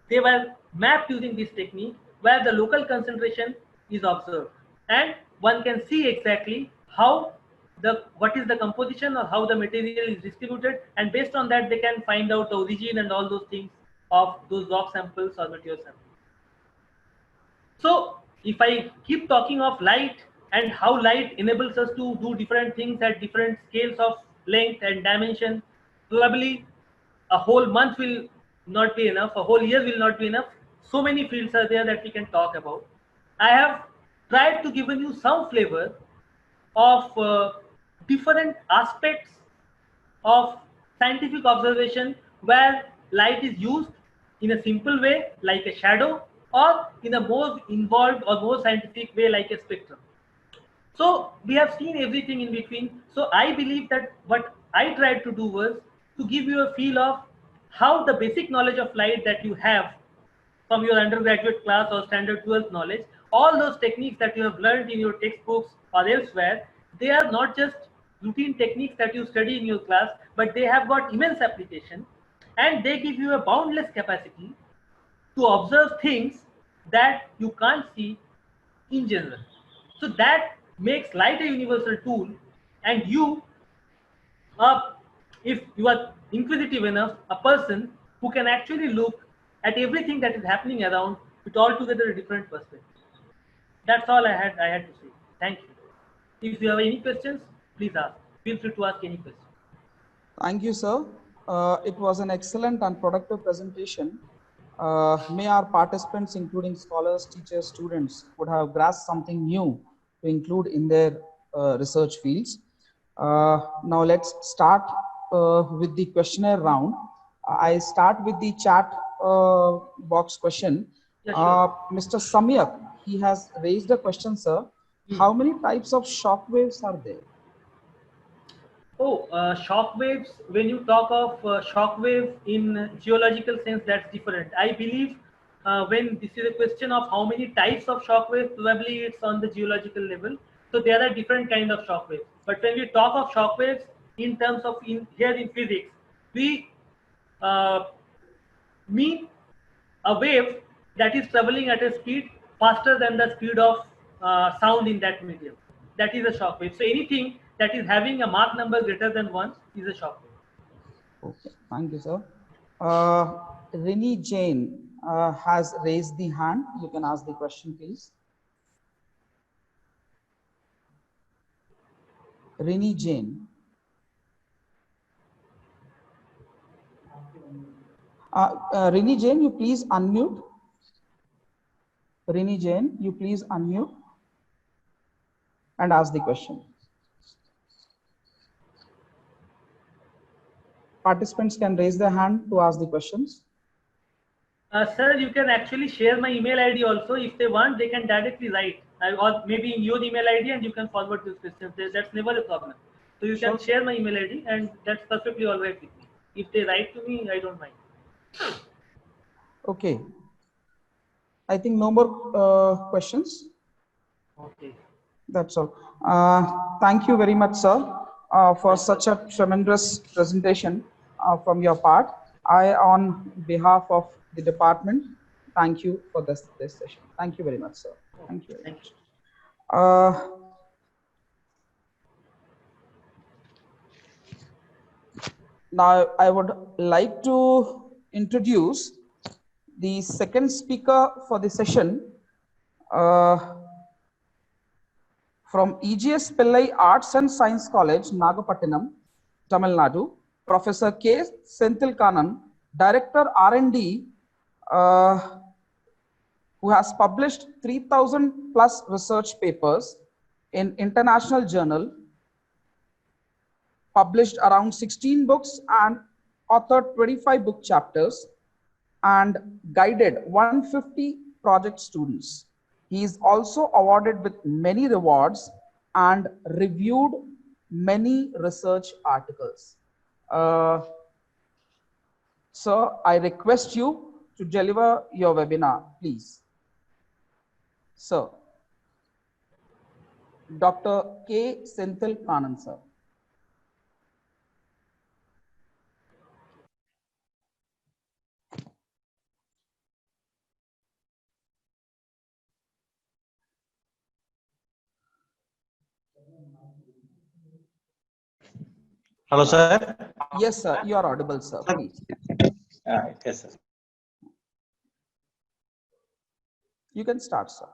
they were mapped using this technique where the local concentration is observed, and one can see exactly how what is the composition or how the material is distributed, and based on that they can find out the origin and all those things of those rock samples or meteor samples. So if I keep talking of light and how light enables us to do different things at different scales of length and dimension, probably a whole month will not be enough, a whole year will not be enough. So many fields are there that we can talk about. I have tried to give you some flavor of different aspects of scientific observation where light is used in a simple way like a shadow, or in a more involved or more scientific way like a spectrum. So we have seen everything in between. So I believe that what I tried to do was to give you a feel of how the basic knowledge of light that you have from your undergraduate class or standard 12th knowledge. All those techniques that you have learned in your textbooks or elsewhere, they are not just routine techniques that you study in your class, but they have got immense application, and they give you a boundless capacity to observe things that you can't see in general. So that makes light a universal tool, and you, if you are inquisitive enough, a person who can actually look at everything that is happening around with altogether a different perspective. That's all I had to say. Thank you. If you have any questions, please ask. Feel free to ask any question. Thank you, sir. It was an excellent and productive presentation. May our participants, including scholars, teachers, students, would have grasped something new to include in their research fields. Now let's start with the questionnaire round. I start with the chat box question. Yeah, sure. Mr. Samyak, he has raised a question, sir. How many types of shock waves are there? Oh, shock waves. When you talk of shock wave in geological sense, that's different. I believe when this is a question of how many types of shock waves, probably it's on the geological level. So there are different kind of shock waves. But when we talk of shock waves in terms of here in physics, we uh, mean a wave that is traveling at a speed faster than the speed of sound in that medium. That is a shock wave. So anything that is having a Mach number greater than 1 is a shock wave. Okay, thank you, sir. Rini Jain has raised the hand. You can ask the question, please. Rini Jain. Rini Jain, you please unmute. Rini Jain, you please unmute and ask the question. Participants can raise their hand to ask the questions. Sir, you can actually share my email ID also. If they want, they can directly write, or maybe in your email ID, and you can forward this question. That's never a problem. So you can share my email ID, and that's perfectly all right with me. If they write to me, I don't mind. Okay. I think no more questions. Okay. That's all. Thank you very much, sir, for such a tremendous presentation from your part. I, on behalf of the department, thank you for this session. Thank you very much, sir. Thank you very much. Now, I would like to introduce the second speaker for the session. From EGS Pillai Arts and Science College, Nagapattinam, Tamil Nadu, Professor K. Senthil Kanan, Director R&D, who has published 3,000 plus research papers in international journal, published around 16 books and authored 25 book chapters, and guided 150 project students. He is also awarded with many rewards and reviewed many research articles. Sir, I request you to deliver your webinar, please. Sir, Dr. K. Senthil Kanan, sir. Hello, sir. Yes, sir. You are audible, sir. Please. Yes, sir. You can start, sir.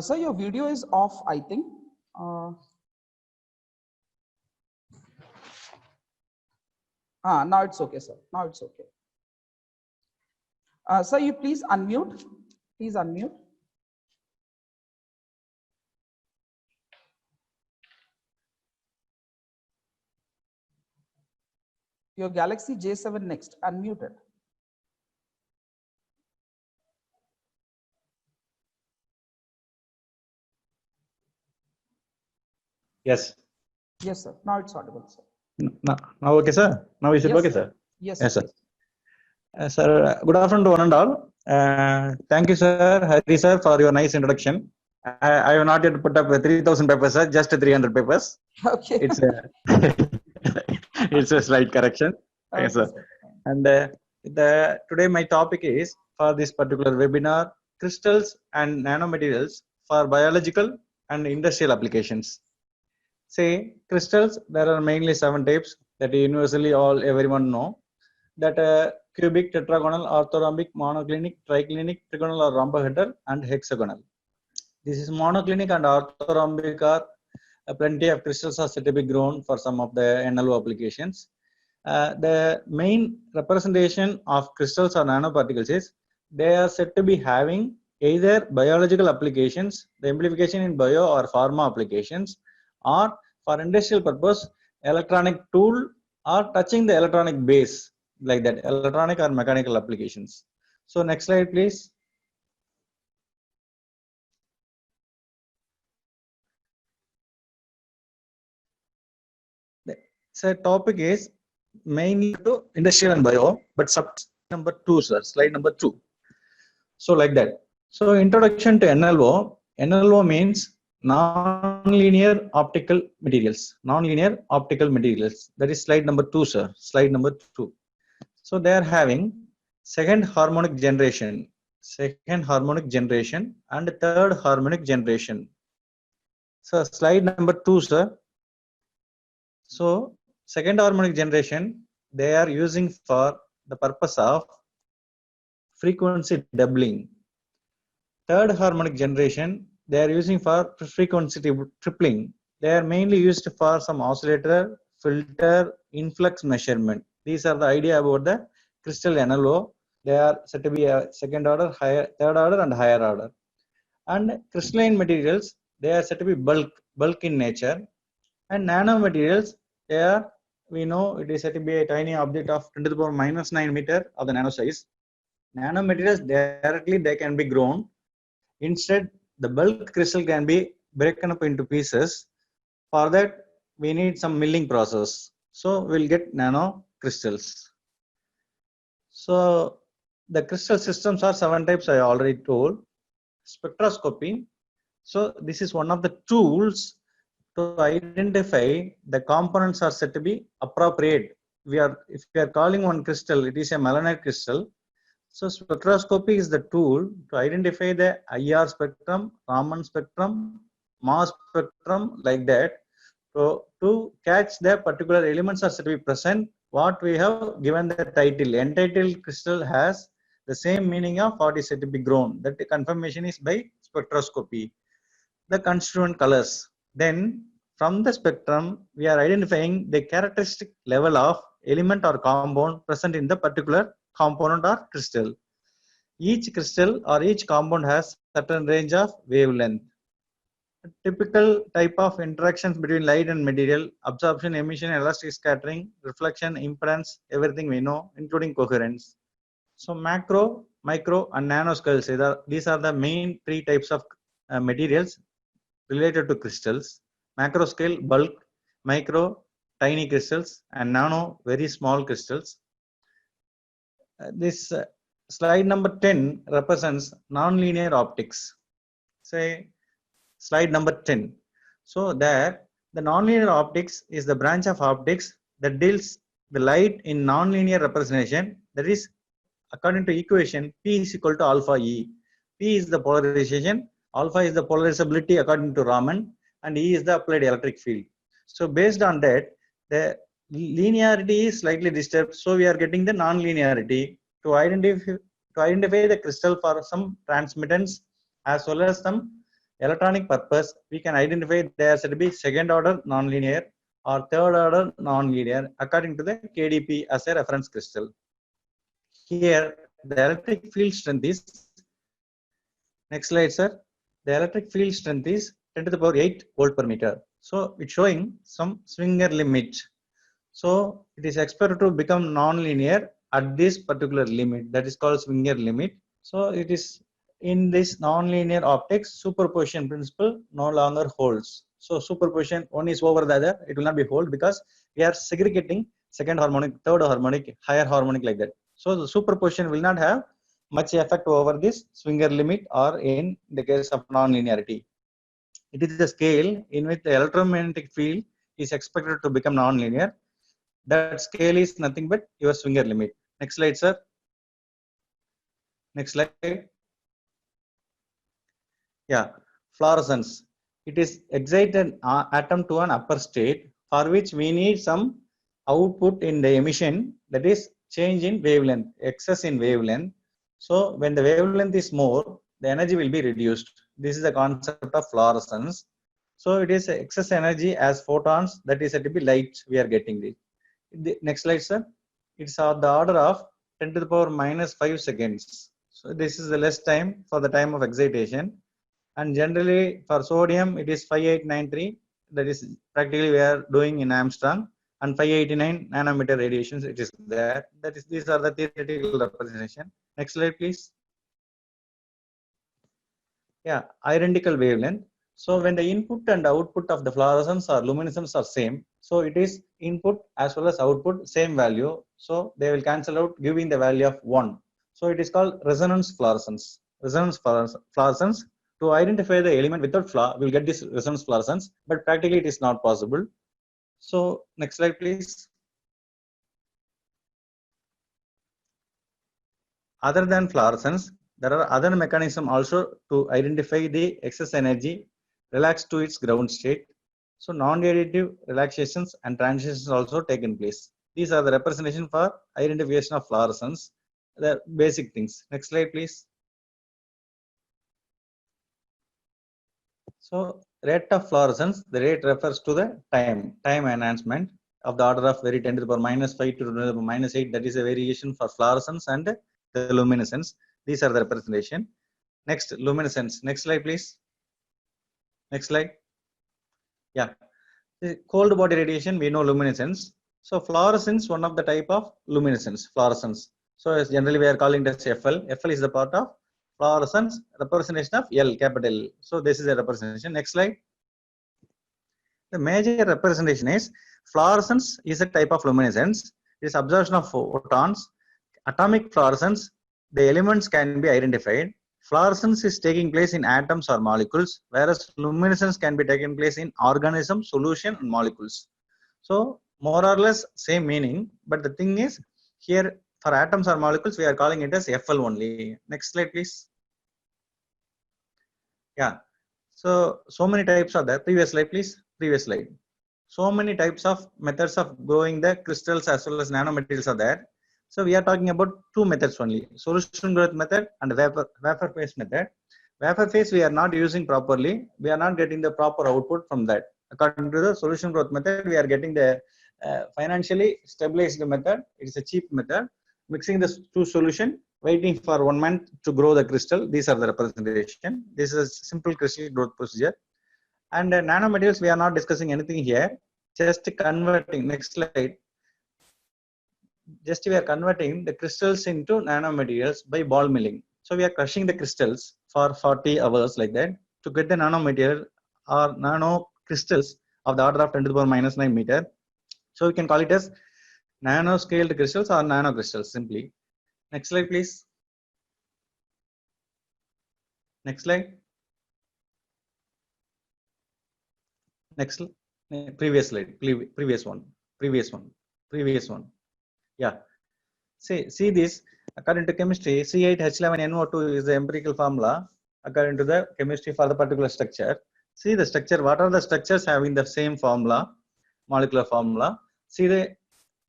Sir, your video is off, I think. Now it's okay, sir. Now it's okay. Sir, you please unmute. Please unmute. Your Galaxy J7 Next, unmuted. Yes. Yes, sir. Now it's audible, sir. Now okay, sir. Now is it Yes, okay, sir. sir? Yes, Yes, sir. sir. Sir, good afternoon to one and all. Thank you, sir, Hari sir, for your nice introduction. I have not yet put up 3,000 papers, sir, just 300 papers. Okay. It's a, it's a slight correction. Okay, Yes, sir. sir. And today my topic is for this particular webinar, crystals and nanomaterials for biological and industrial applications. Say crystals, there are mainly 7 types that universally everyone know. That cubic, tetragonal, orthorhombic, monoclinic, triclinic, trigonal or rhombohedral, and hexagonal. This is monoclinic and orthorhombic are plenty of crystals are said to be grown for some of the NLO applications. The main representation of crystals or nanoparticles is they are said to be having either biological applications, the amplification in bio or pharma applications, or for industrial purpose, electronic tool or touching the electronic base like that, electronic or mechanical applications. So next slide, please. So topic is mainly to industrial and bio, but sub number 2, sir, slide number 2. So like that. So introduction to NLO. NLO means non-linear optical materials. Non-linear optical materials. That is slide number 2, sir. Slide number 2. So they are having second harmonic generation and third harmonic generation. So slide number 2, sir. So second harmonic generation, they are using for the purpose of frequency doubling. Third harmonic generation, they are using for frequency tripling. They are mainly used for some oscillator, filter, influx measurement. These are the idea about the crystal NLO. They are said to be a second order, higher, third order, and higher order. And crystalline materials, they are said to be bulk in nature. And nanomaterials, they are, we know it is said to be a tiny object of 10 to the power minus 9 meter of the nano size. Nanomaterials directly they can be grown. Instead, the bulk crystal can be broken up into pieces. For that, we need some milling process. So we'll get nano crystals. So the crystal systems are 7 types I already told. Spectroscopy. So this is one of the tools to identify the components are said to be appropriate. If we are calling one crystal, it is a melanite crystal. So spectroscopy is the tool to identify the IR spectrum, Raman spectrum, mass spectrum, like that. So to catch the particular elements are said to be present, what we have given the title. Entitled crystal has the same meaning of what is said to be grown. That confirmation is by spectroscopy. The constituent colors. Then from the spectrum, we are identifying the characteristic level of element or compound present in the particular component or crystal. Each crystal or each compound has certain range of wavelength. A typical type of interactions between light and material, absorption, emission, elastic scattering, reflection, impedance, everything we know, including coherence. So macro, micro, and nanoscales, these are the main 3 types of materials related to crystals. Macro scale, bulk, micro, tiny crystals, and nano, very small crystals. This slide number 10 represents nonlinear optics. Say slide number 10. So there, the nonlinear optics is the branch of optics that deals the light in nonlinear representation. That is, according to equation, P is equal to alpha E. P is the polarization, alpha is the polarizability according to Raman, and E is the applied electric field. So based on that, the linearity is slightly disturbed. So we are getting the non-linearity to identify the crystal for some transmittance as well as some electronic purpose. We can identify there should be second order nonlinear or third order nonlinear according to the KDP as a reference crystal. Here, the electric field strength is, next slide, sir. The electric field strength is 10 to the power 8 volt per meter. So it's showing some Swinger limit. So it is expected to become non-linear at this particular limit, that is called Swinger limit. So it is in this nonlinear optics, superposition principle no longer holds. So superposition, one is over the other, it will not be hold because we are segregating second harmonic, third harmonic, higher harmonic like that. So the superposition will not have much effect over this Swinger limit or in the case of nonlinearity. It is the scale in which the electromagnetic field is expected to become nonlinear. That scale is nothing but your Swinger limit. Next slide, sir. Next slide. Yeah, fluorescence. It is excite an atom to an upper state for which we need some output in the emission, that is change in wavelength, excess in wavelength. So when the wavelength is more, the energy will be reduced. This is the concept of fluorescence. So it is excess energy as photons, that is said to be light we are getting this. Next slide, sir. It's of the order of 10 to the power minus 5 seconds. So this is the less time for the time of excitation. And generally for sodium it is 5893, that is practically we are doing in Armstrong, and 589 nanometer radiations it is there. That is, these are the theoretical representation. Next slide, please. Yeah, identical wavelength. So when the input and output of the fluorescence or luminescence are same, so it is input as well as output same value. So they will cancel out, giving the value of 1. So it is called resonance fluorescence. Resonance fluorescence. To identify the element without flaw, we'll get this resonance fluorescence, but practically it is not possible. So next slide, please. Other than fluorescence, there are other mechanisms also to identify the excess energy relaxed to its ground state. So non-radiative relaxations and transitions also taken place. These are the representation for identification of fluorescence, the basic things. Next slide, please. So rate of fluorescence, the rate refers to the time enhancement of the order of very 10 to the power minus 5 to the power minus 8. That is a variation for fluorescence and the luminescence. These are the representation. Next, luminescence. Next slide, please. Next slide. Yeah. The cold body radiation, we know luminescence. So fluorescence, one of the type of luminescence, fluorescence. So as generally we are calling it as FL. FL is the part of fluorescence, representation of L, capital L. So this is a representation. Next slide. The major representation is fluorescence is a type of luminescence. It is absorption of photons. Atomic fluorescence, the elements can be identified. Fluorescence is taking place in atoms or molecules, whereas luminescence can be taken place in organism, solution, and molecules. So more or less same meaning, but the thing is here for atoms or molecules we are calling it as FL only. Next slide, please. Yeah. So many types are there. Previous slide, please. Previous slide. So many types of methods of growing the crystals as well as nanomaterials are there. So we are talking about two methods only: solution growth method and vapor phase method. Vapor phase we are not using properly. We are not getting the proper output from that. According to the solution growth method, we are getting the financially stabilized method. It is a cheap method. Mixing the two solution, waiting for 1 month to grow the crystal. These are the representation. This is a simple crystal growth procedure. And nanomaterials, we are not discussing anything here. Just converting. Next slide. Just we are converting the crystals into nanomaterials by ball milling. So we are crushing the crystals for 40 hours like that to get the nanomaterial or nano crystals of the order of 10 to the power minus 9 meter. So we can call it as nanoscaled crystals or nanocrystals simply. Next slide, please. Next slide. Next, previous slide, previous one. Yeah. See this. According to chemistry, C8H11NO2 is the empirical formula according to the chemistry for the particular structure. See the structure. What are the structures having the same formula, molecular formula? See the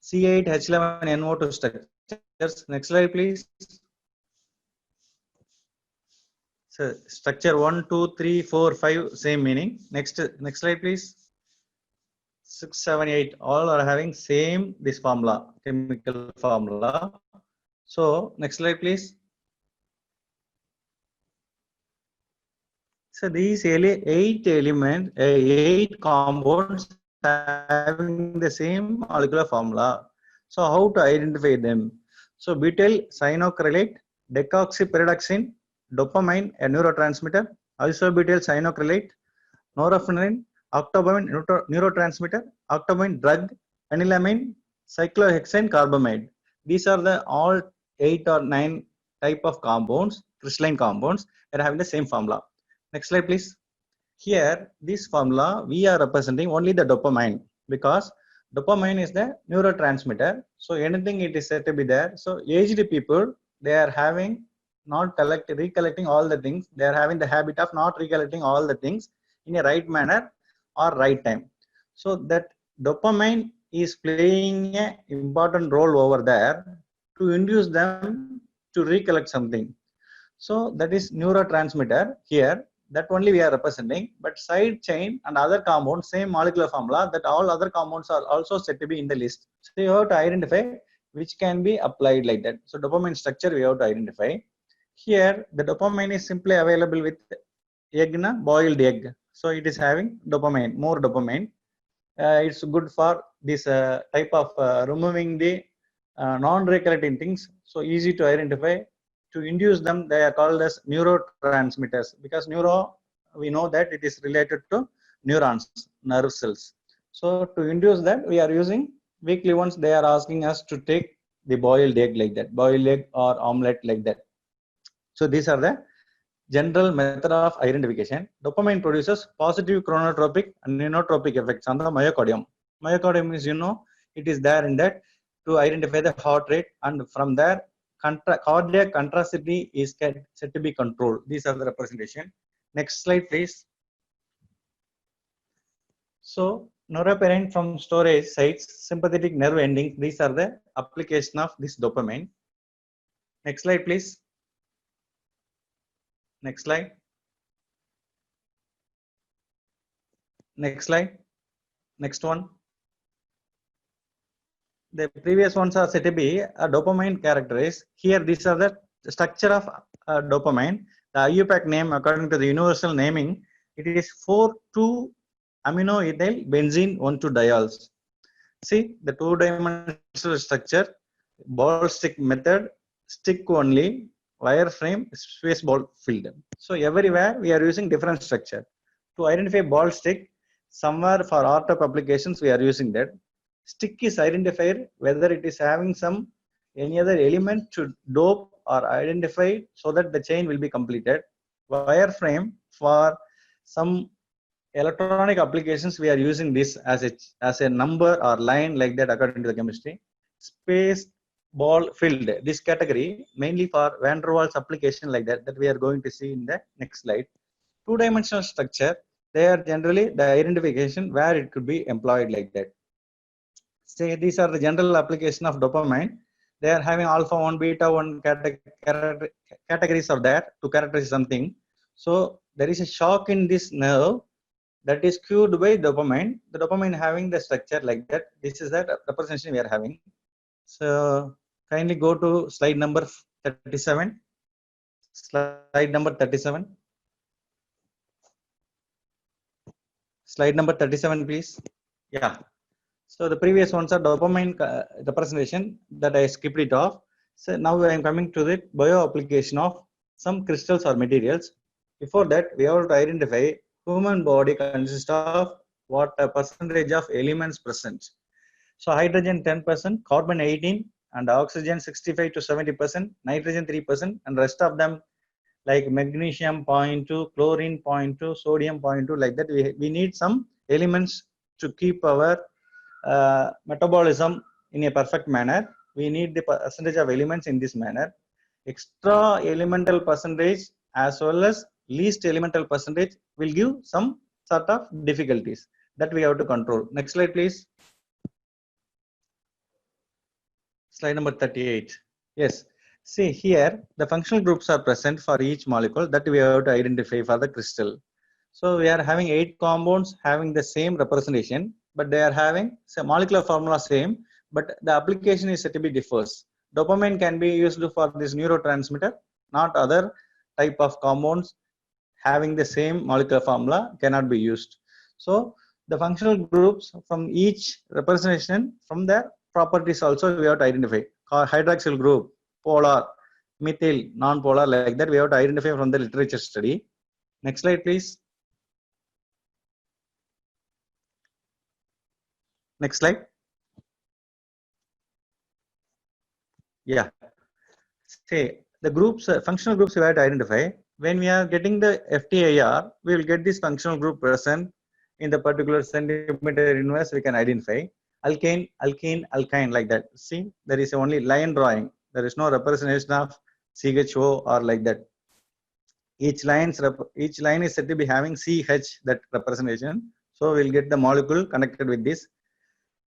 C8H11NO2 structures. Next slide, please. So structure 1, 2, 3, 4, 5, same meaning. Next slide, please. 6, 7, 8, all are having same this formula, chemical formula. So next slide, please. So these 8 compounds having the same molecular formula. So how to identify them? So butyl cyanocrylate, decoxypyridoxine, dopamine, a neurotransmitter, isobutyl cyanocrylate, norepinephrine, octopamine neurotransmitter, octopamine drug, phenylamine, cyclohexane carbamide. These are the all 8 or 9 type of compounds, crystalline compounds that are having the same formula. Next slide, please. Here, this formula, we are representing only the dopamine because dopamine is the neurotransmitter. So anything it is said to be there. So aged people, they are having not recollecting all the things. They are having the habit of not recollecting all the things in a right manner or right time. So that dopamine is playing an important role over there to induce them to recollect something. So that is neurotransmitter here, that only we are representing, but side chain and other compounds, same molecular formula, that all other compounds are also said to be in the list. So you have to identify which can be applied like that. So dopamine structure we have to identify. Here the dopamine is simply available with egg, boiled egg. So it is having dopamine, more dopamine. It's good for this type of removing the non-recollecting things. So easy to identify. To induce them, they are called as neurotransmitters because neuro, we know that it is related to neurons, nerve cells. So to induce that, we are using weekly ones. They are asking us to take the boiled egg like that, boiled egg or omelette like that. So these are the general method of identification. Dopamine produces positive chronotropic and neotropic effects on the myocardium. Myocardium is, it is there in that to identify the heart rate, and from there cardiac contractility is said to be controlled. These are the representation. Next slide, please. So norepinephrine from storage sites, sympathetic nerve endings. These are the application of this dopamine. Next slide, please. Next slide. Next slide. Next one. The previous ones are said to be a dopamine characterized. Here, these are the structure of dopamine. The IUPAC name, according to the universal naming, it is 4,2-aminoethyl benzene 1,2-diols. See the two-dimensional structure, ball stick method, stick only, wireframe, space ball filled. So everywhere we are using different structure. To identify ball stick, somewhere for art of applications we are using that. Stick is identified whether it is having any other element to dope or identify so that the chain will be completed. Wireframe, for some electronic applications we are using this as a number or line like that according to the chemistry. Space ball filled, this category mainly for van der Waals application like that we are going to see in the next slide. Two-dimensional structure, they are generally the identification where it could be employed like that. Say these are the general application of dopamine. They are having alpha 1, beta 1 categories are there to characterize something. So there is a shock in this nerve that is cued by dopamine. The dopamine having the structure like that. This is the representation we are having. So kindly go to slide number 37. Slide number 37. Slide number 37, please. Yeah. So the previous ones are dopamine representation that I skipped it off. So now I am coming to the bio application of some crystals or materials. Before that, we have to identify human body consists of what a percentage of elements present. So hydrogen 10%, carbon 18%, and oxygen 65 to 70%, nitrogen 3%, and rest of them like magnesium 0.2, chlorine 0.2, sodium 0.2, like that. We need some elements to keep our metabolism in a perfect manner. We need the percentage of elements in this manner. Extra elemental percentage as well as least elemental percentage will give some sort of difficulties that we have to control. Next slide, please. Slide number 38. Yes. See here, the functional groups are present for each molecule that we have to identify for the crystal. So we are having 8 compounds having the same representation, but they are having molecular formula same, but the application is said to be differs. Dopamine can be used for this neurotransmitter, not other type of compounds having the same molecular formula cannot be used. So the functional groups from each representation from their properties also we have to identify. Hydroxyl group, polar, methyl, non-polar, like that. We have to identify from the literature study. Next slide, please. Next slide. Yeah. Say the groups, functional groups we have to identify. When we are getting the FTIR, we will get this functional group present in the particular centimeter inverse. We can identify alkane, alkene, alkyne, like that. See, there is only line drawing. There is no representation of CHO or like that. Each line is said to be having CH, that representation. So we'll get the molecule connected with this,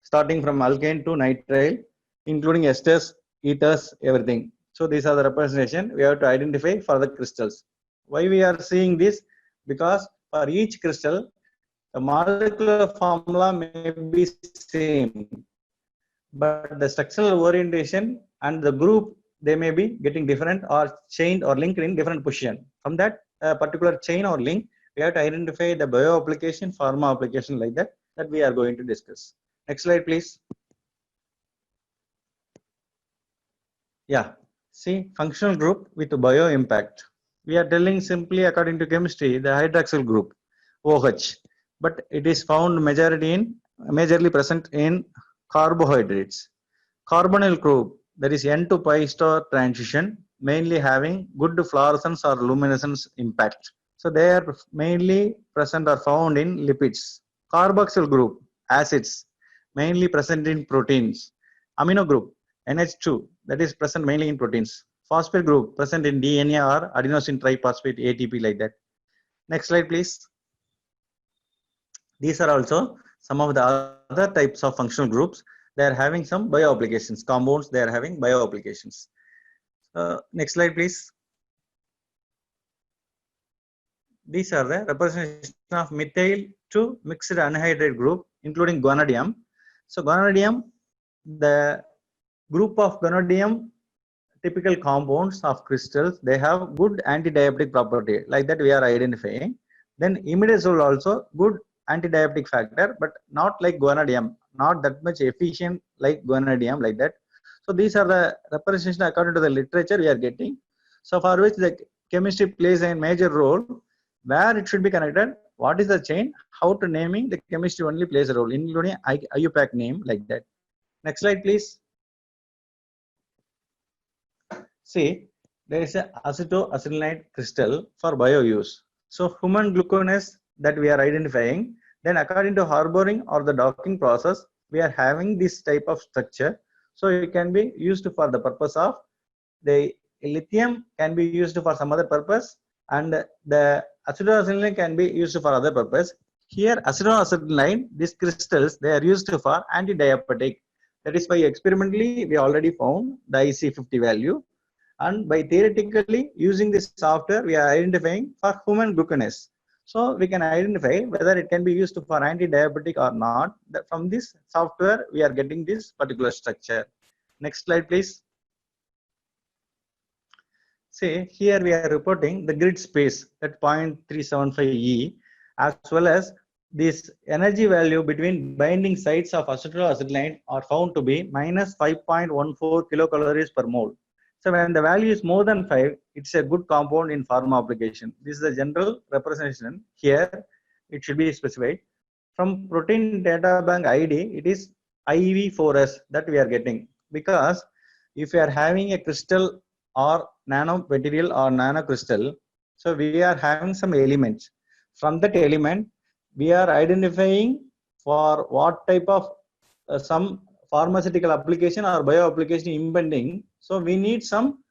starting from alkane to nitrile, including esters, ethers, everything. So these are the representation we have to identify for the crystals. Why we are seeing this? Because for each crystal, the molecular formula may be same, but the structural orientation and the group, they may be getting different or chained or linked in different position. From that particular chain or link, we have to identify the bio application, pharma application, like that we are going to discuss. Next slide, please. Yeah, see, functional group with bio impact. We are telling simply according to chemistry, the hydroxyl group, OH, but it is found majorly present in carbohydrates. Carbonyl group, that is N to pi star transition, mainly having good fluorescence or luminescence impact. So they are mainly present or found in lipids. Carboxyl group, acids, mainly present in proteins. Amino group, NH2, that is present mainly in proteins. Phosphate group, present in DNA or adenosine triphosphate, ATP, like that. Next slide, please. These are also some of the other types of functional groups. They are having some bio applications. Compounds, they are having bio applications. Next slide, please. These are the representation of methyl to mixed anhydride group, including guanidinium. So guanidinium, the group of guanidinium typical compounds of crystals, they have good antidiabetic property, like that we are identifying. Then imidazole also good antidiabetic factor, but not like guanidinium, not that much efficient like guanidinium, like that. So these are the representation according to the literature we are getting. So for which the chemistry plays a major role, where it should be connected, what is the chain, how to naming, the chemistry only plays a role, including IUPAC name, like that. Next slide, please. See, there is a acetoacetylenide crystal for bio use. So human gluconase that we are identifying, then according to harboring or the docking process, we are having this type of structure. So it can be used for the purpose of the lithium, can be used for some other purpose, and the acetoacetylenide can be used for other purpose. Here acetoacetylenide, these crystals, they are used for anti-diabetic. That is why experimentally we already found the IC50 value, and by theoretically using this software we are identifying for human gluconase. So we can identify whether it can be used for anti-diabetic or not. From this software we are getting this particular structure. Next slide, please. See, here we are reporting the grid space at 0.375 E, as well as this energy value between binding sites of acetoacetylenide are found to be minus 5.14 kilocalories per mole. So when the value is more than 5, it's a good compound in pharma application. This is the general representation. Here it should be specified. From protein data bank ID, it is IV4S that we are getting, because if you are having a crystal or nanomaterial or nanocrystal, so we are having some elements. From that element, we are identifying for what type of some pharmaceutical application or bio application impending. So we need some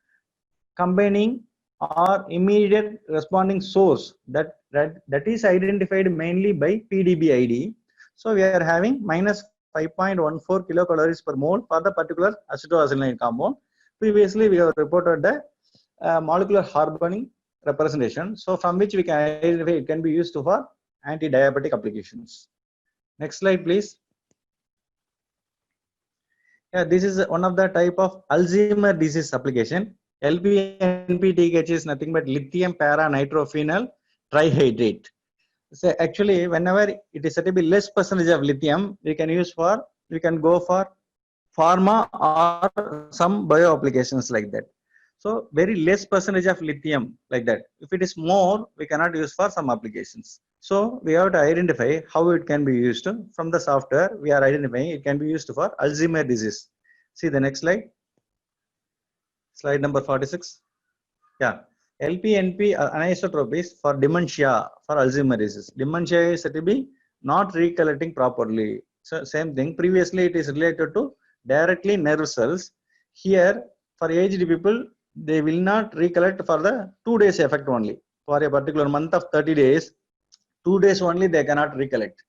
combining or immediate responding source that is identified mainly by PDB ID. So we are having minus 5.14 kilocalories per mole for the particular acetoacetylenide compound. Previously we have reported the molecular harboring representation. So from which we can identify it can be used for anti-diabetic applications. Next slide, please. Yeah, this is one of the type of Alzheimer disease application. LPNPTH is nothing but lithium para-nitrophenyl trihydrate. So actually, whenever it is said to be less percentage of lithium, we can go for pharma or some bio applications, like that. So very less percentage of lithium like that. If it is more, we cannot use for some applications. So we have to identify how it can be used. From the software, we are identifying it can be used for Alzheimer's disease. See the next slide. Slide number 46. Yeah. LPNP anisotropies for dementia for Alzheimer's disease. Dementia is said to be not recollecting properly. So same thing. Previously, it is related to directly nerve cells. Here, for aged people, they will not recollect for the 2 days effect only. For a particular month of 30 days, 2 days only they cannot recollect.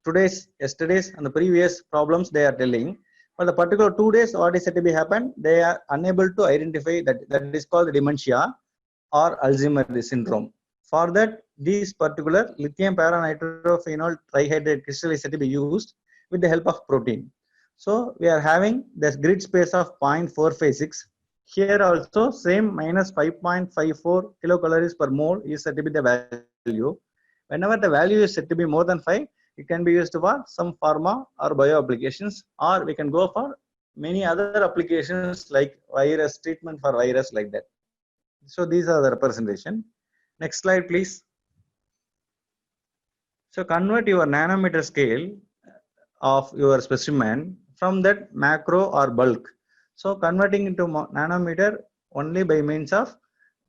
Today's, yesterday's, and the previous problems they are telling. For the particular 2 days, what is said to be happened, they are unable to identify that. That is called dementia or Alzheimer's syndrome. For that, this particular lithium paranitrophenol trihydrate crystal is said to be used with the help of protein. So we are having this grid space of 0.456. Here also same minus 5.54 kilocalories per mole is said to be the value. Whenever the value is said to be more than 5, it can be used for some pharma or bio applications, or we can go for many other applications like virus treatment for virus like that. So these are the representation. Next slide, please. So convert your nanometer scale of your specimen from that macro or bulk. So converting into nanometer only by means of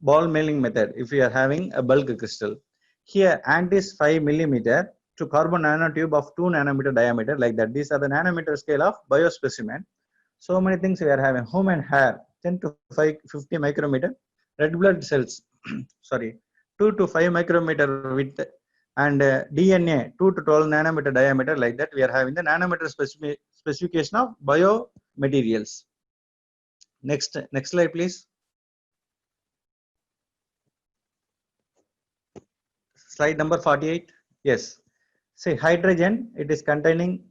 ball milling method. If you are having a bulk crystal, here ant is 5 millimeter to carbon nanotube of 2 nanometer diameter like that. These are the nanometer scale of biospecimen. So many things we are having. Human hair 10 to 50 micrometer. Red blood cells, sorry, 2 to 5 micrometer width, and DNA 2 to 12 nanometer diameter like that. We are having the nanometer specification of biomaterials. Next slide, please. Slide number 48. Yes. Say hydrogen, it is containing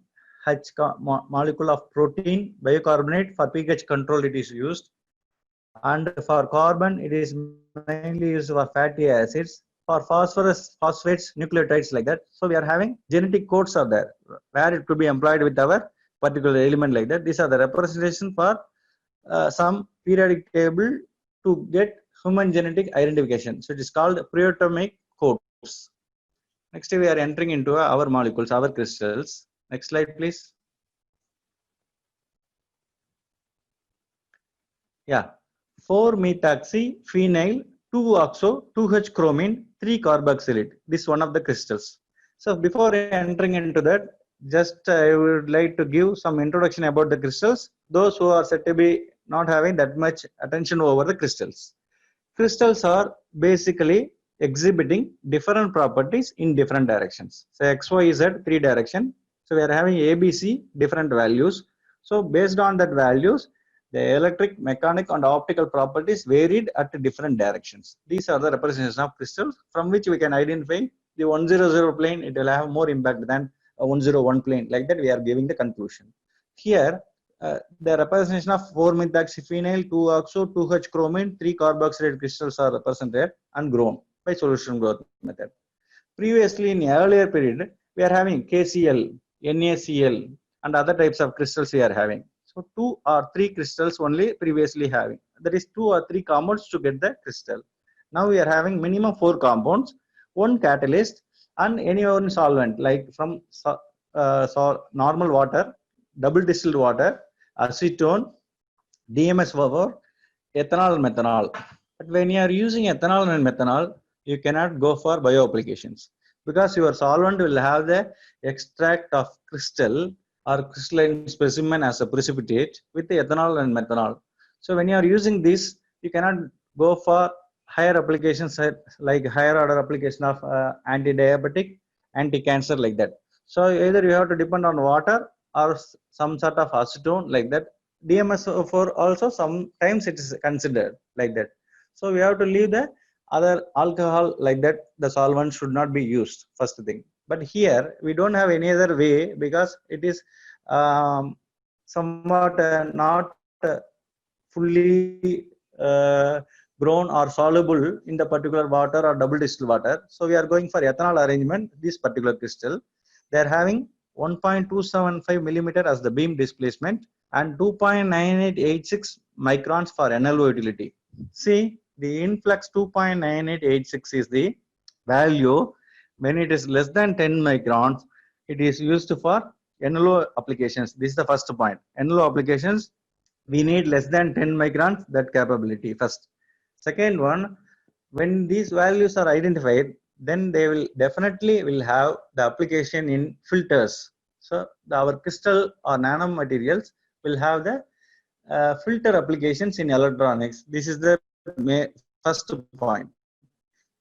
H molecule of protein, bicarbonate. For pH control, it is used. And for carbon, it is mainly used for fatty acids. For phosphorus, phosphates, nucleotides like that. So we are having genetic codes are there where it could be employed with our particular element like that. These are the representation for some periodic table to get human genetic identification. So it is called proteomic codes. Next, we are entering into our molecules, our crystals. Next slide, please. Yeah. 4-methoxyphenyl 2-oxo 2H chromine 3-carboxylate. This is one of the crystals. So before entering into that, just I would like to give some introduction about the crystals. Those who are said to be not having that much attention over the crystals. Crystals are basically exhibiting different properties in different directions. So X, Y, Z 3 direction. So we are having ABC different values. So based on that values, the electric, mechanic, and optical properties varied at different directions. These are the representations of crystals from which we can identify the 100 plane. It will have more impact than a 101 plane. Like that, we are giving the conclusion. Here, the representation of 4-methoxyphenyl 2-oxo 2H chromine 3-carboxylate crystals are represented and grown by solution growth method. Previously, in earlier period, we are having KCl, NaCl, and other types of crystals we are having. So 2 or 3 crystals only previously having. That is 2 or 3 compounds to get the crystal. Now we are having minimum 4 compounds, 1 catalyst, and any one solvent like from normal water, double distilled water, acetone, DMS vapor, ethanol and methanol. But when you are using ethanol and methanol, you cannot go for bio applications because your solvent will have the extract of crystal or crystalline specimen as a precipitate with the ethanol and methanol. So when you are using this, you cannot go for higher applications like higher order application of anti-diabetic, anti-cancer like that. So either you have to depend on water or some sort of acetone like that. DMS4 also sometimes it is considered like that. So we have to leave the other alcohol like that. The solvent should not be used, first thing. But here we don't have any other way because it is somewhat not fully grown or soluble in the particular water or double distilled water. So we are going for ethanol arrangement. This particular crystal, they are having 1.275 millimeter as the beam displacement and 2.9886 microns for NLO utility. See, the influx 2.9886 is the value. When it is less than 10 microns, it is used for NLO applications. This is the first point. NLO applications, we need less than 10 microns, that capability first. Second one, when these values are identified, then they will definitely will have the application in filters. So our crystal or nanomaterials will have the filter applications in electronics. This is the first point.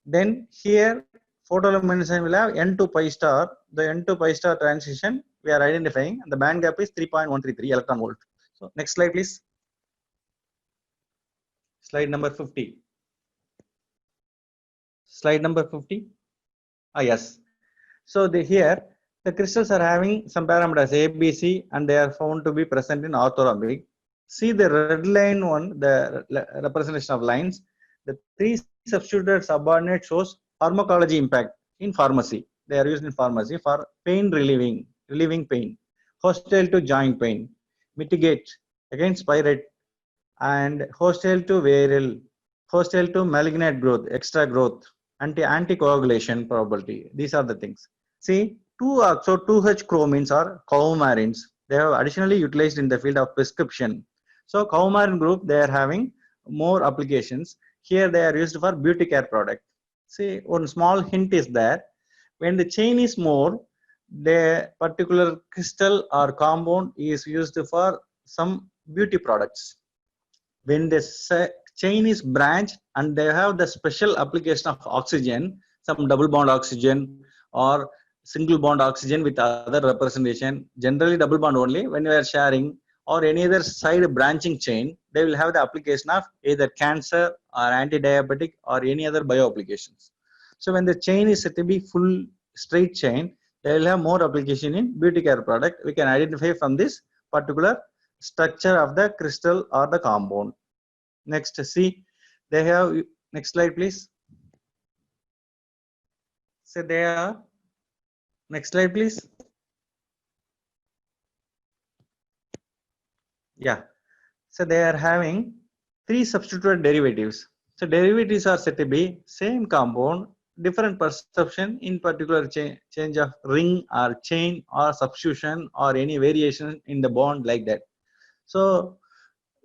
Then here photoluminescence will have N to pi star. The N to pi star transition we are identifying, and the band gap is 3.133 electron volt. So next slide, please. Slide number 50. Slide number 50. Yes. So here the crystals are having some parameters A, B, C, and they are found to be present in orthorhombic. See the red line one, the representation of lines. The three substituted subordinate shows pharmacology impact in pharmacy. They are used in pharmacy for pain relieving pain, hostile to joint pain, mitigate against pyrite, and hostile to viral, hostile to malignant growth, extra growth, anticoagulation property. These are the things. See, 2-oxo-2H-chromines are coumarins. They have additionally utilized in the field of prescription. So coumarin group, they are having more applications. Here they are used for beauty care product. See, one small hint is there. When the chain is more, the particular crystal or compound is used for some beauty products. When the chain is branched and they have the special application of oxygen, some double bond oxygen or single bond oxygen with other representation, generally double bond only, when you are sharing or any other side branching chain, they will have the application of either cancer or anti-diabetic or any other bio applications. So when the chain is said to be full straight chain, they will have more application in beauty care product. We can identify from this particular structure of the crystal or the compound. Next, see, they have, next slide please. So they are, next slide please. Yeah, so they are having three substituted derivatives. So derivatives are said to be same compound, different perception in particular change of ring or chain or substitution or any variation in the bond like that. So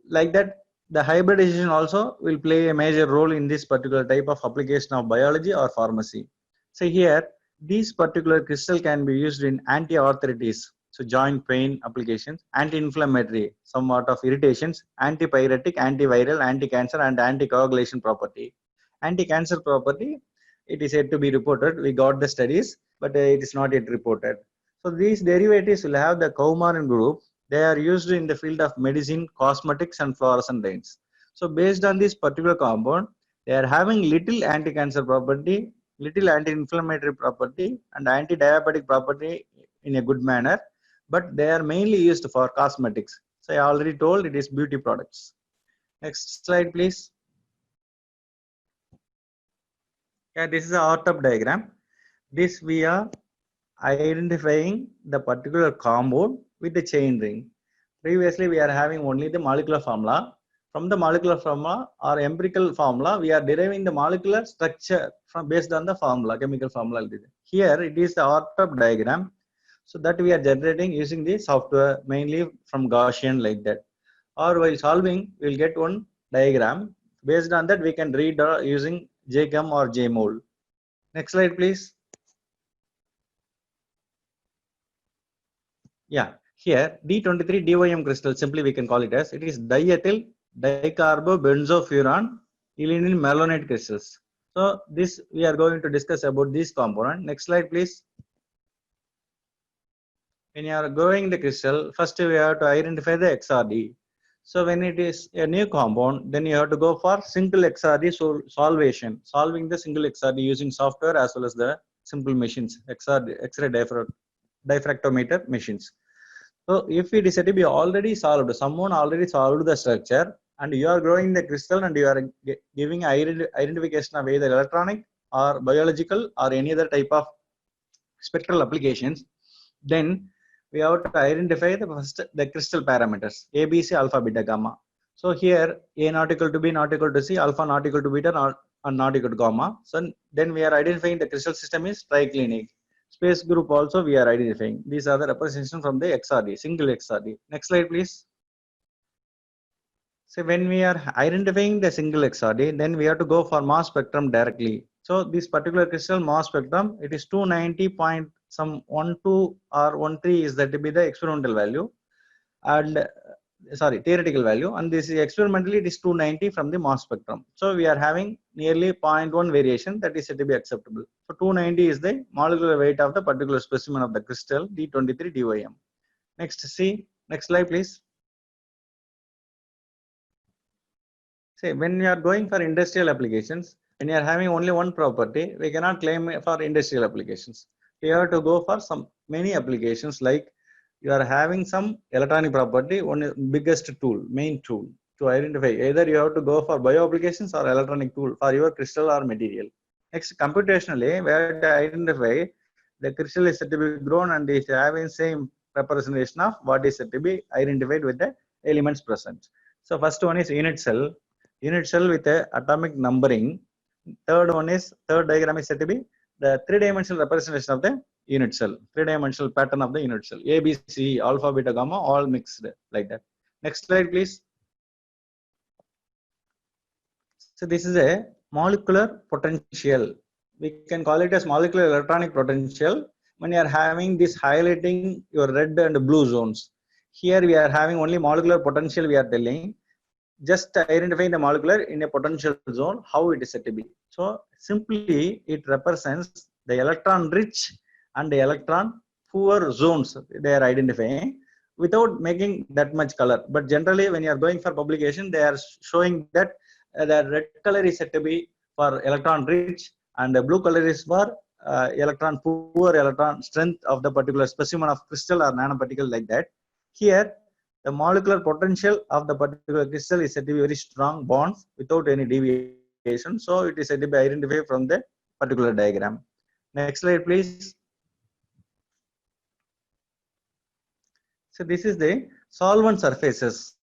like that, the hybridization also will play a major role in this particular type of application of biology or pharmacy. So here, these particular crystal can be used in anti-arthritis, so joint pain applications, anti-inflammatory, somewhat of irritations, antipyretic, antiviral, anti-cancer, and anticoagulation property. Anti-cancer property, it is yet to be reported. We got the studies, but it is not yet reported. So these derivatives will have the coumarin group. They are used in the field of medicine, cosmetics, and fluorescent dyes. So based on this particular compound, they are having little anti-cancer property, little anti-inflammatory property, and anti-diabetic property in a good manner, but they are mainly used for cosmetics. So I already told it is beauty products. Next slide, please. Yeah, this is a R-top diagram. This we are identifying the particular compound with the chain ring. Previously, we are having only the molecular formula. From the molecular formula or empirical formula, we are deriving the molecular structure from based on the formula, chemical formula. Here, it is the R-top diagram. So that we are generating using the software, mainly from Gaussian like that. Or while solving, we will get one diagram. Based on that, we can read using JChem or JMOL. Next slide, please. Yeah, here D23 DYM crystal, simply we can call it as, it is diethyl dicarbobenzofuran alanine malonate crystals. So this we are going to discuss about this component. Next slide, please. When you are growing the crystal, first we have to identify the XRD. So when it is a new compound, then you have to go for single XRD solvation, solving the single XRD using software as well as the simple machines, XRD, X-ray diffractometer machines. So if it is said to be already solved, someone already solved the structure, and you are growing the crystal and you are giving identification of either electronic or biological or any other type of spectral applications, then we have to identify the first the crystal parameters A, B, C, alpha, beta, gamma. So here A not equal to B not equal to C, alpha not equal to beta not equal to gamma. So then we are identifying the crystal system is triclinic. Space group also we are identifying. These are the representation from the XRD, single XRD. Next slide, please. So when we are identifying the single XRD, then we have to go for mass spectrum directly. So this particular crystal mass spectrum, it is 290 point some 12 or 13 is that to be the experimental value, and sorry, theoretical value, and this is experimentally it is 290 from the mass spectrum. So we are having nearly 0.1 variation, that is said to be acceptable. So 290 is the molecular weight of the particular specimen of the crystal D23 DYM. Next, see, next slide, please. See, when we are going for industrial applications, when you are having only one property, we cannot claim for industrial applications. We have to go for some many applications, like you are having some electronic property, one biggest tool, main tool to identify. Either you have to go for bio applications or electronic tool for your crystal or material. Next, computationally, we have to identify the crystal is said to be grown and is having same representation of what is said to be identified with the elements present. So first one is unit cell with a atomic numbering. Third diagram is said to be the three-dimensional representation of the unit cell, three-dimensional pattern of the unit cell. A, B, C, alpha, beta, gamma, all mixed like that. Next slide, please. So this is a molecular potential. We can call it as molecular electronic potential when you are having this highlighting your red and blue zones. Here we are having only molecular potential we are telling. Just identifying the molecular in a potential zone, how it is said to be. So simply it represents the electron rich and the electron poor zones they are identifying without making that much color. But generally when you are going for publication, they are showing that the red color is said to be for electron rich and the blue color is for electron poor electron strength of the particular specimen of crystal or nanoparticle like that. Here the molecular potential of the particular crystal is said to be very strong bonds without any deviation. So it is said to be identified from the particular diagram. Next slide, please. So this is the solvent surfaces.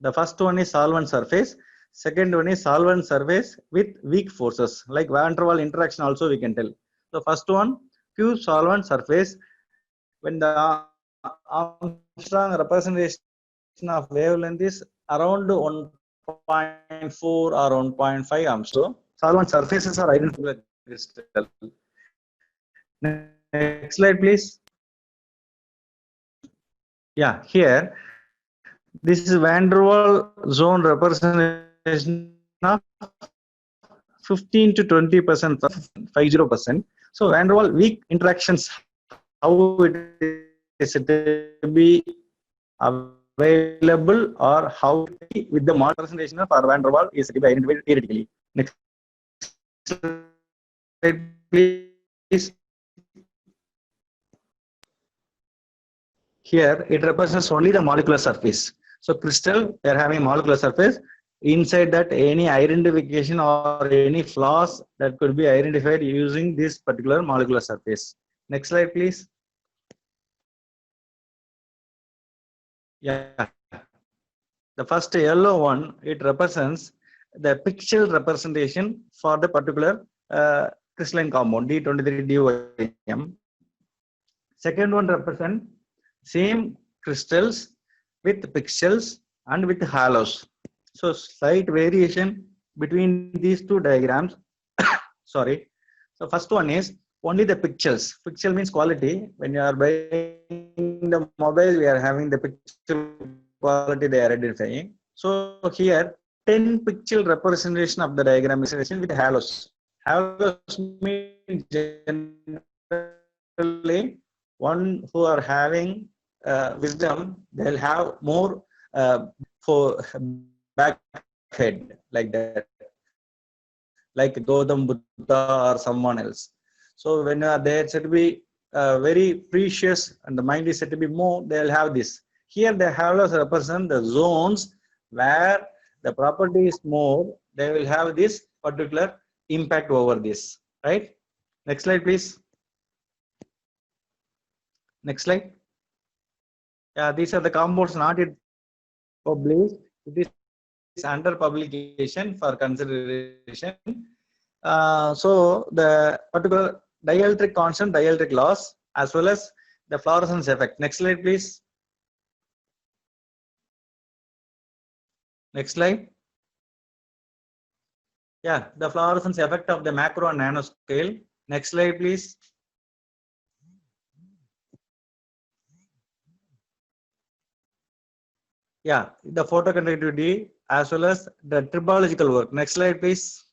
The first one is solvent surface. Second one is solvent surface with weak forces, like van der Waals interaction also we can tell. So first one, pure solvent surface. When the Armstrong representation of wavelength is around 1.4 or 1.5 Armstrong, solvent surfaces are identified crystal. Next slide, please. Yeah, here this is van der Waals zone representation of 15 to 20%, 50%. So van der Waals weak interactions, how it is to be available or how with the model representation of van der Waals is to be identified theoretically. Next slide, please. Here it represents only the molecular surface. So crystal, they are having molecular surface. Inside that, any identification or any flaws that could be identified using this particular molecular surface. Next slide, please. Yeah. The first yellow one, it represents the pixel representation for the particular crystalline compound D23 DYM. Second one represents same crystals with pixels and with halos. So slight variation between these two diagrams. Sorry. So first one is only the pixels. Pixel means quality. When you are buying the mobile, we are having the pixel quality they are identifying. So here 10 pixel representation of the diagram is with halos. Halos means generally one who are having wisdom, they'll have more for back head like that, like Gautama Buddha or someone else. So when they are said to be very precious and the mind is said to be more, they'll have this. Here the halos represent the zones where the property is more, they will have this particular impact over this, right? Next slide, please. Next slide. Yeah, these are the compounds not yet published. It is under publication for consideration. So the particular dielectric constant, dielectric loss, as well as the fluorescence effect. Next slide, please. Next slide. Yeah, the fluorescence effect of the macro and nano scale. Next slide, please. Yeah, the photoconductivity as well as the tribological work. Next slide, please.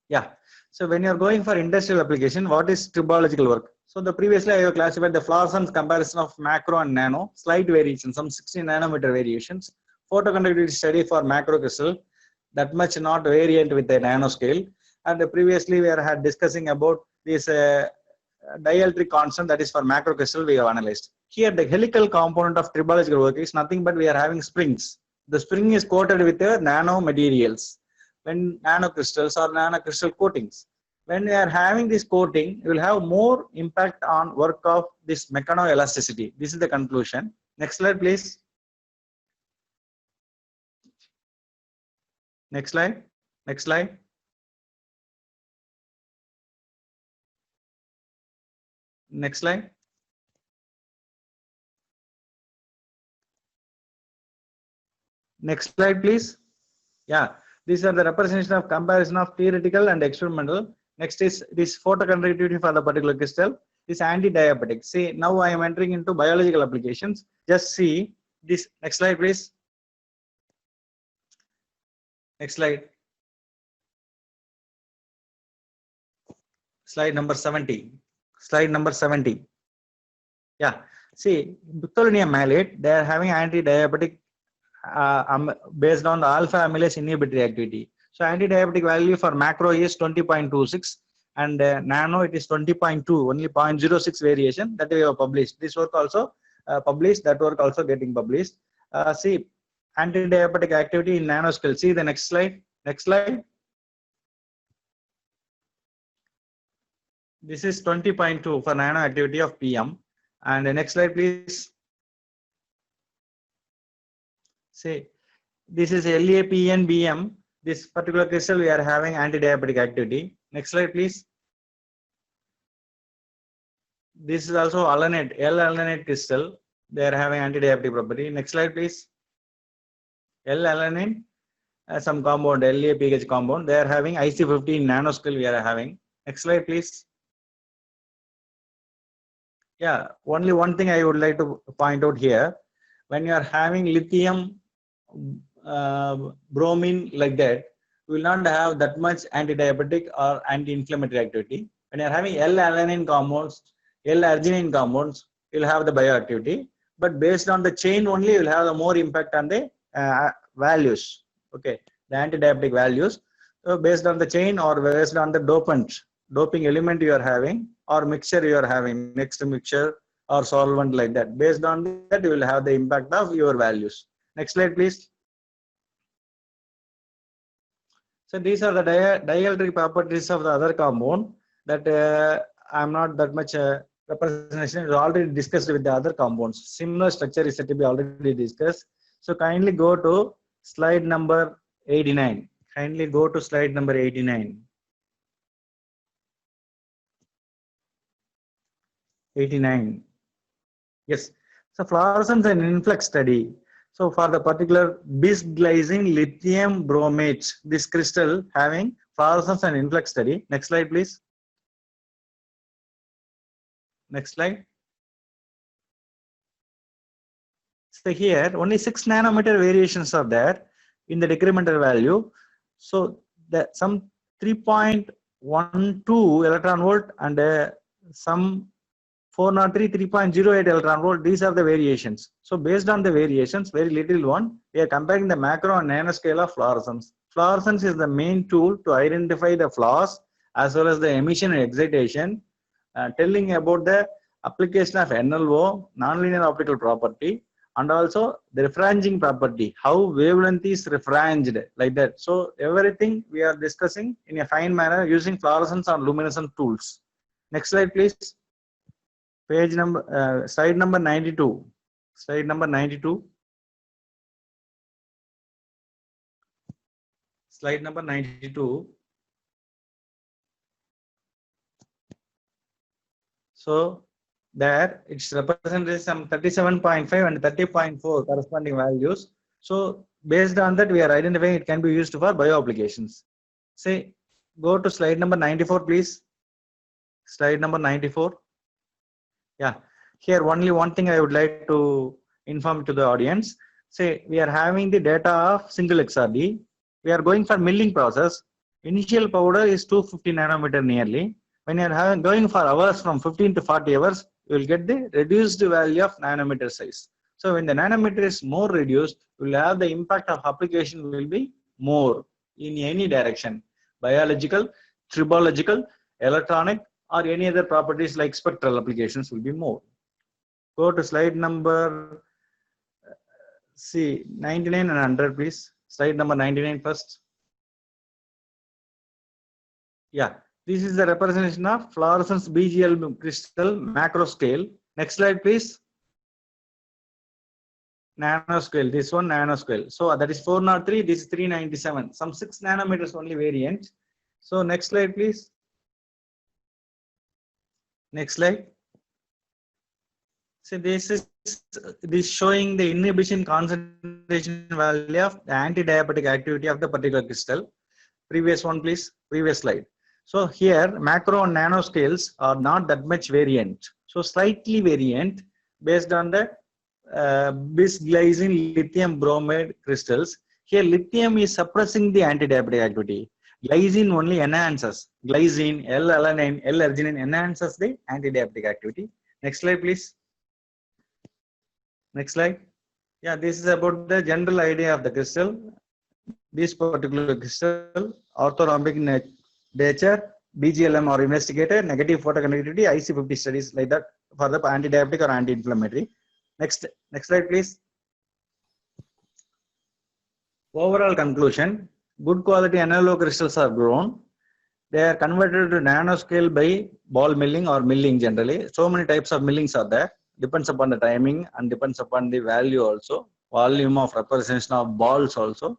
Yeah. So when you're going for industrial application, what is tribological work? So the previously I have classified the fluorescence comparison of macro and nano, slight variation, some 60 nanometer variations. Photoconductivity study for macro crystal, that much not variant with the nano scale. And previously we had discussing about this dielectric constant, that is for macro crystal we have analyzed. Here the helical component of tribological work is nothing but we are having springs. The spring is coated with the nano materials. When nanocrystals or nanocrystal coatings, when we are having this coating, you will have more impact on work of this mechanoelasticity. This is the conclusion. Next slide, please. Next slide. Next slide. Next slide. Next slide, please. Yeah. These are the representation of comparison of theoretical and experimental. Next is this photoconductivity for the particular crystal. This anti-diabetic. See, now I am entering into biological applications. Just see this. Next slide, please. Next slide. Slide number 70. Slide number 70. Yeah. See, butyllinium malate, they are having anti-diabetic based on the alpha amylase inhibitory activity. So anti-diabetic value for macro is 20.26 and nano it is 20.2, only 0.06 variation that we have published. This work also published, that work also getting published. See, anti-diabetic activity in nanoscale. See the next slide. Next slide. This is 20.2 for nano activity of PM. And the next slide, please. See, this is LAPNBM. This particular crystal we are having anti-diabetic activity. Next slide, please. This is also alanate, L-alanate crystal. They are having anti-diabetic property. Next slide, please. L-alanine, some compound, LAPH compound. They are having IC50 nanoscale we are having. Next slide, please. Yeah, only one thing I would like to point out here. When you are having lithium, bromine like that, you will not have that much anti-diabetic or anti-inflammatory activity. When you are having L-alanine compounds, L-arginine compounds, you will have the bioactivity. But based on the chain only, you will have the more impact on the values. Okay, the anti-diabetic values. So based on the chain or based on the doping element you are having or mixture you are having, next mixture or solvent like that. Based on that, you will have the impact of your values. Next slide, please. So these are the dielectric properties of the other compound that I'm not that much representation is already discussed with the other compounds. Similar structure is said to be already discussed. So kindly go to slide number 89. Kindly go to slide number 89. 89. Yes. So fluorescence and influx study. So for the particular bisglycine lithium bromate, this crystal having fluorescence and influx study. Next slide, please. Next slide. So here only 6 nanometer variations are there in the decremental value. So that some 3.12 electron volt and some 403 3.08 electron volt. These are the variations. So based on the variations, very little one, we are comparing the macro and nanoscale of fluorescence. Fluorescence is the main tool to identify the flaws as well as the emission and excitation, telling about the application of NLO, nonlinear optical property, and also the refranging property, how wavelength is refranged like that. So everything we are discussing in a fine manner using fluorescence or luminescent tools. Next slide, please. Page number, slide number 92. Slide number 92. slide number 92. So there it's represented some 37.5 and 30.4 corresponding values. So based on that, we are identifying it can be used for bio applications. Say, go to slide number 94, please. Slide number 94. Yeah, here only one thing I would like to inform to the audience. Say, we are having the data of single XRD. We are going for milling process. Initial powder is 250 nanometer nearly. When you are going for hours from 15 to 40 hours, you will get the reduced value of nanometer size. So when the nanometer is more reduced, you will have the impact of application will be more in any direction. Biological, tribological, electronic, or any other properties like spectral applications will be more. Go to slide number 99 and 100, please. Slide number 99 first. Yeah, this is the representation of fluorescence BGL crystal macro scale. Next slide, please. Nanoscale, this one nanoscale. So that is 403, this is 397. Some 6 nanometers only variant. So next slide, please. Next slide. So this is showing the inhibition concentration value of the anti-diabetic activity of the particular crystal. Previous one, please. Previous slide. So here macro and nanoscales are not that much variant. So slightly variant based on the bis-glycine lithium bromide crystals. Here lithium is suppressing the anti-diabetic activity. Glycine only enhances. Glycine, L-alanine, L-arginine enhances the anti-diabetic activity. Next slide, please. Next slide. Yeah, this is about the general idea of the crystal. This particular crystal, orthorhombic nature, BGLM or investigator, negative photoconductivity, IC50 studies like that for the anti-diabetic or anti-inflammatory. Next slide, please. Overall conclusion, good quality analog crystals are grown. They are converted to nanoscale by ball milling or milling generally. So many types of millings are there. Depends upon the timing and depends upon the value also. Volume of representation of balls also.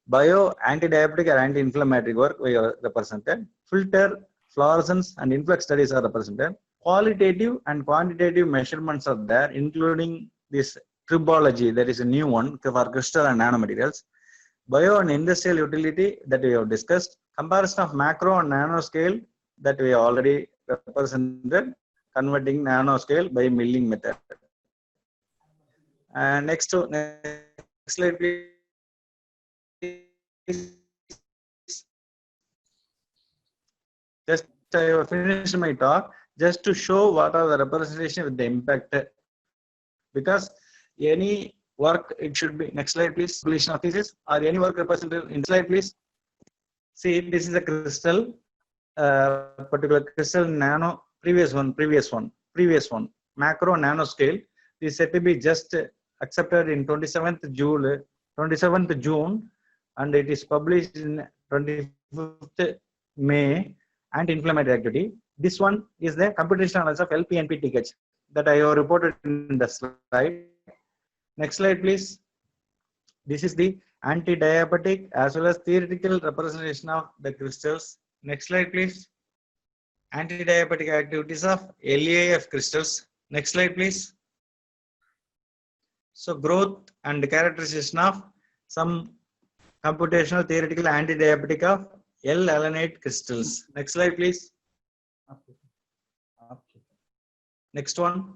Bio, anti-diabetic or anti-inflammatory work we are represented. Filter, fluorescence and influx studies are represented. Qualitative and quantitative measurements are there, including this tribology, that is a new one for crystal and nanomaterials. Bio and industrial utility that we have discussed. Comparison of macro and nanoscale that we have already represented, converting nanoscale by milling method. And next slide, please. Just I have finished my talk just to show what are the representation with the impact, because any work it should be, next slide please, completion of thesis or any work represented in slide please. See, this is a crystal, particular crystal nano, previous one, macro nanoscale. This is said to be just accepted in 27th June and it is published in 25th May. Anti-inflammatory activity. This one is the computational analysis of LPNP TKH that I have reported in the slide. Next slide, please. This is the anti-diabetic as well as theoretical representation of the crystals. Next slide, please. Anti-diabetic activities of LAF crystals. Next slide, please. So growth and characterization of some computational theoretical anti-diabetic of L-alanine crystals. Next slide, please. Next one.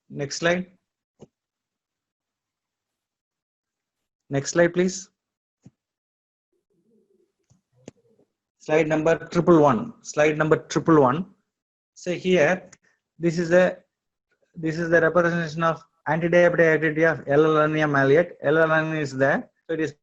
Next slide. Next slide, please. Slide number 111. Slide number 111. So here, this is the representation of anti-diabetic activity of L-alanine malate. L-alanine is there. So it is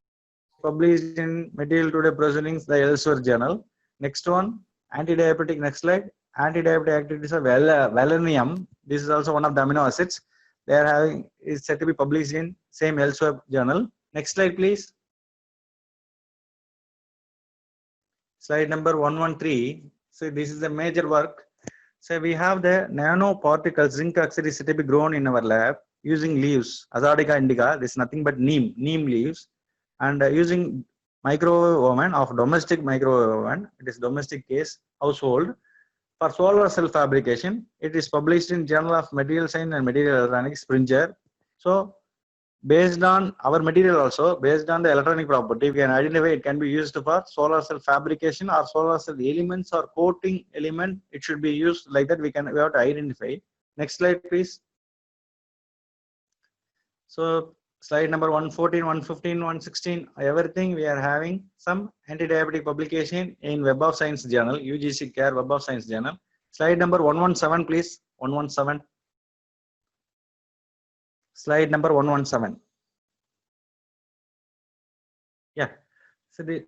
published in Material Today Proceedings, the Elsewhere journal. Next one, anti-diabetic. Next slide. Anti-diabetic activities of valerium. This is also one of the amino acids. They are having is said to be published in same Elsewhere journal. Next slide, please. Slide number 113. So this is the major work. So we have the nanoparticles, zinc oxide is said to be grown in our lab. using leaves, Azadirachta indica. This is nothing but neem leaves, and using microwave oven of domestic microwave oven. It is domestic case household for solar cell fabrication. It is published in Journal of Material Science and Material Electronics, Springer. So based on our material also, based on the electronic property, we can identify it can be used for solar cell fabrication or solar cell elements or coating element. It should be used like that. We have to identify. Next slide, please. So slide number 114, 115, 116, everything we are having some anti-diabetic publication in Web of Science Journal, UGC CARE Web of Science Journal. Slide number 117, please. 117. Slide number 117. Yeah. So the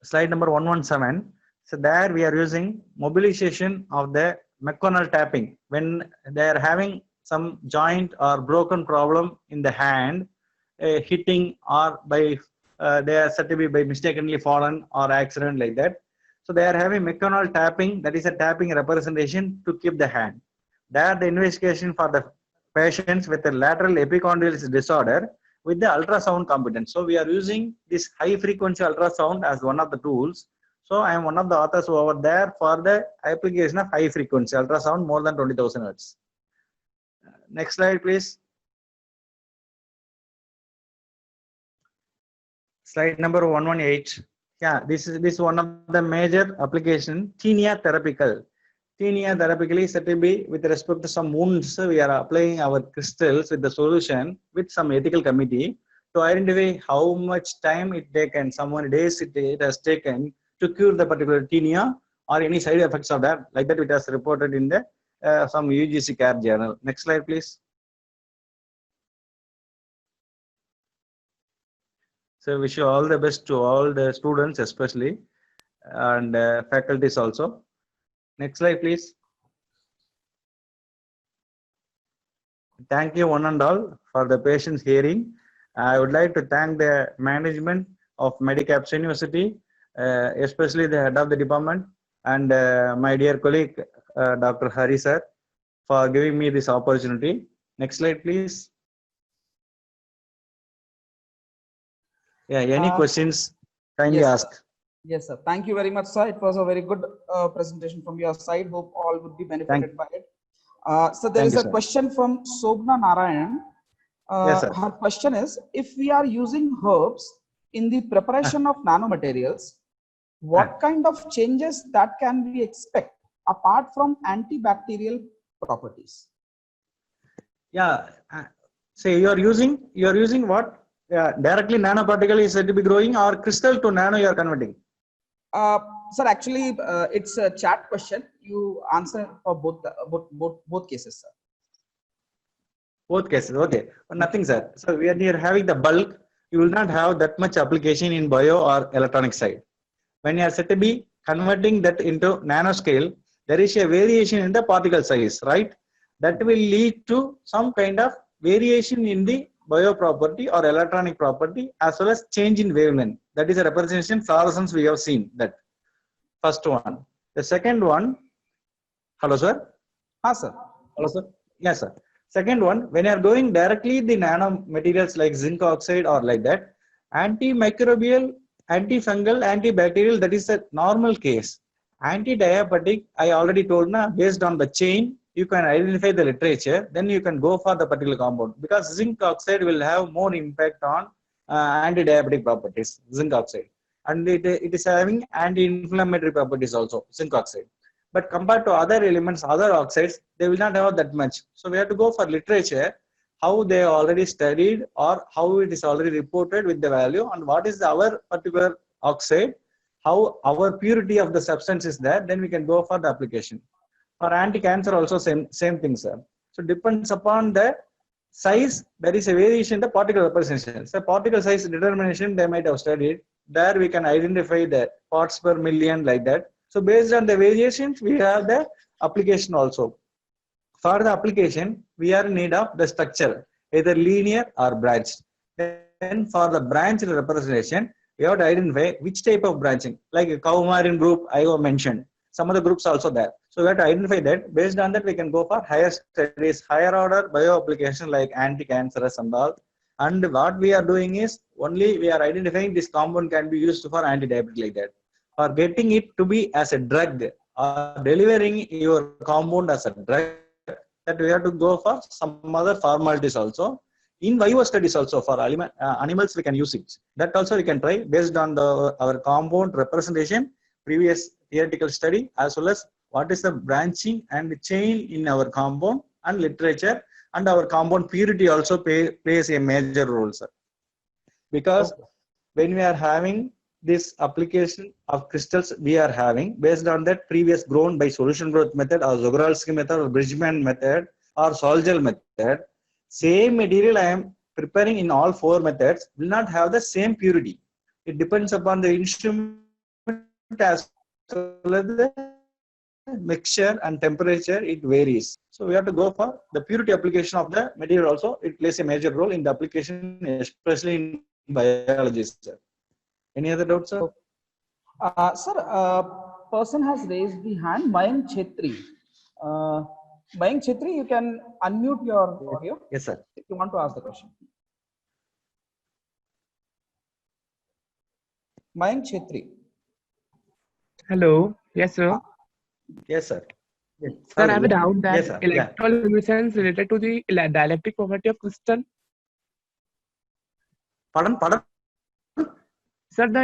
slide number 117. So there we are using mobilization of the McConnell tapping when they are having some joint or broken problem in the hand, hitting or by they are said to be by mistakenly fallen or accident like that. So they are having McConnell tapping, that is a tapping representation to keep the hand. There the investigation for the patients with a lateral epicondylosis disorder with the ultrasound competence. So we are using this high frequency ultrasound as one of the tools. So I am one of the authors over there for the application of high frequency ultrasound more than 20,000 hertz. Next slide, please. Slide number 118. Yeah, this is one of the major application, tinea therapical. Tinea therapically said to be with respect to some wounds. We are applying our crystals with the solution with some ethical committee to identify how much time it taken, how many days it has taken to cure the particular tinea or any side effects of that. Like that, it has reported in the some UGC CARE journal. Next slide, please. So wish you all the best to all the students, especially, and faculties also. Next slide, please. Thank you one and all for the patience hearing. I would like to thank the management of Medicaps University, especially the head of the department and my dear colleague, Dr. Hari sir, for giving me this opportunity. Next slide, please. Yeah, any questions? Kindly yes, ask. Yes, sir. Thank you very much, sir. It was a very good presentation from your side. Hope all would be benefited by it. So there is a question from Sobna Narayan. Yes, sir. Her question is, if we are using herbs in the preparation of nanomaterials, what kind of changes that can we expect apart from antibacterial properties? Yeah, say you are using what? Directly nanoparticle is said to be growing, or crystal to nano you are converting? Sir, actually, it's a chat question. You answer for both cases, sir. Both cases, okay. Nothing, sir. So when you are having the bulk, you will not have that much application in bio or electronic side. When you are said to be converting that into nanoscale, there is a variation in the particle size, right? That will lead to some kind of variation in the bio property or electronic property, as well as change in wavelength. That is a representation fluorescence we have seen. That first one. The second one, hello sir. Sir. Hello sir. Yes sir. Second one, when you are going directly the nano materials like zinc oxide or like that, antimicrobial, antifungal, antibacterial, that is a normal case. Anti-diabetic, I already told na, based on the chain, you can identify the literature, then you can go for the particular compound, because zinc oxide will have more impact on anti-diabetic properties, zinc oxide, and it is having anti-inflammatory properties also, zinc oxide. But compared to other elements, other oxides, they will not have that much. So we have to go for literature, how they already studied or how it is already reported with the value, and what is our particular oxide, how our purity of the substance is there, then we can go for the application. For anti-cancer also same thing, sir. So depends upon the size, there is a variation in the particle representation. So particle size determination they might have studied. There we can identify the parts per million like that. So based on the variations, we have the application also. For the application, we are in need of the structure, either linear or branched. Then for the branched representation, we have to identify which type of branching, like a Kaumarin group I have mentioned. Some of the groups also there. So we have to identify that. Based on that, we can go for higher studies, higher order bio applications like anti-cancerous and all. And what we are doing is only we are identifying this compound can be used for anti-diabetic like that. For getting it to be as a drug or delivering your compound as a drug, that we have to go for some other formalities also. In vivo studies also for animals we can use it. That also we can try based on our compound representation, previous theoretical study, as well as what is the branching and chain in our compound and literature, and our compound purity also plays a major role, sir. Because when we are having this application of crystals we are having, based on that previous grown by solution growth method or Zogralski method or Bridgman method or Sol-Gel method, same material I am preparing in all four methods will not have the same purity. It depends upon the instrument as well as the mixture and temperature, it varies. So we have to go for the purity application of the material also. It plays a major role in the application, especially in biology, sir. Any other doubts, sir? Sir, person has raised the hand, Mayank Chetri. Mayank Chetri, you can unmute your audio Yes, sir. if you want to ask the question. Mayank Chetri. Hello. Yes, sir. Yes, sir. Yes. Sir, I have a doubt that Yes, sir. Yeah. electroluminescence related to the dielectric property of crystal. Pardon? Sir, the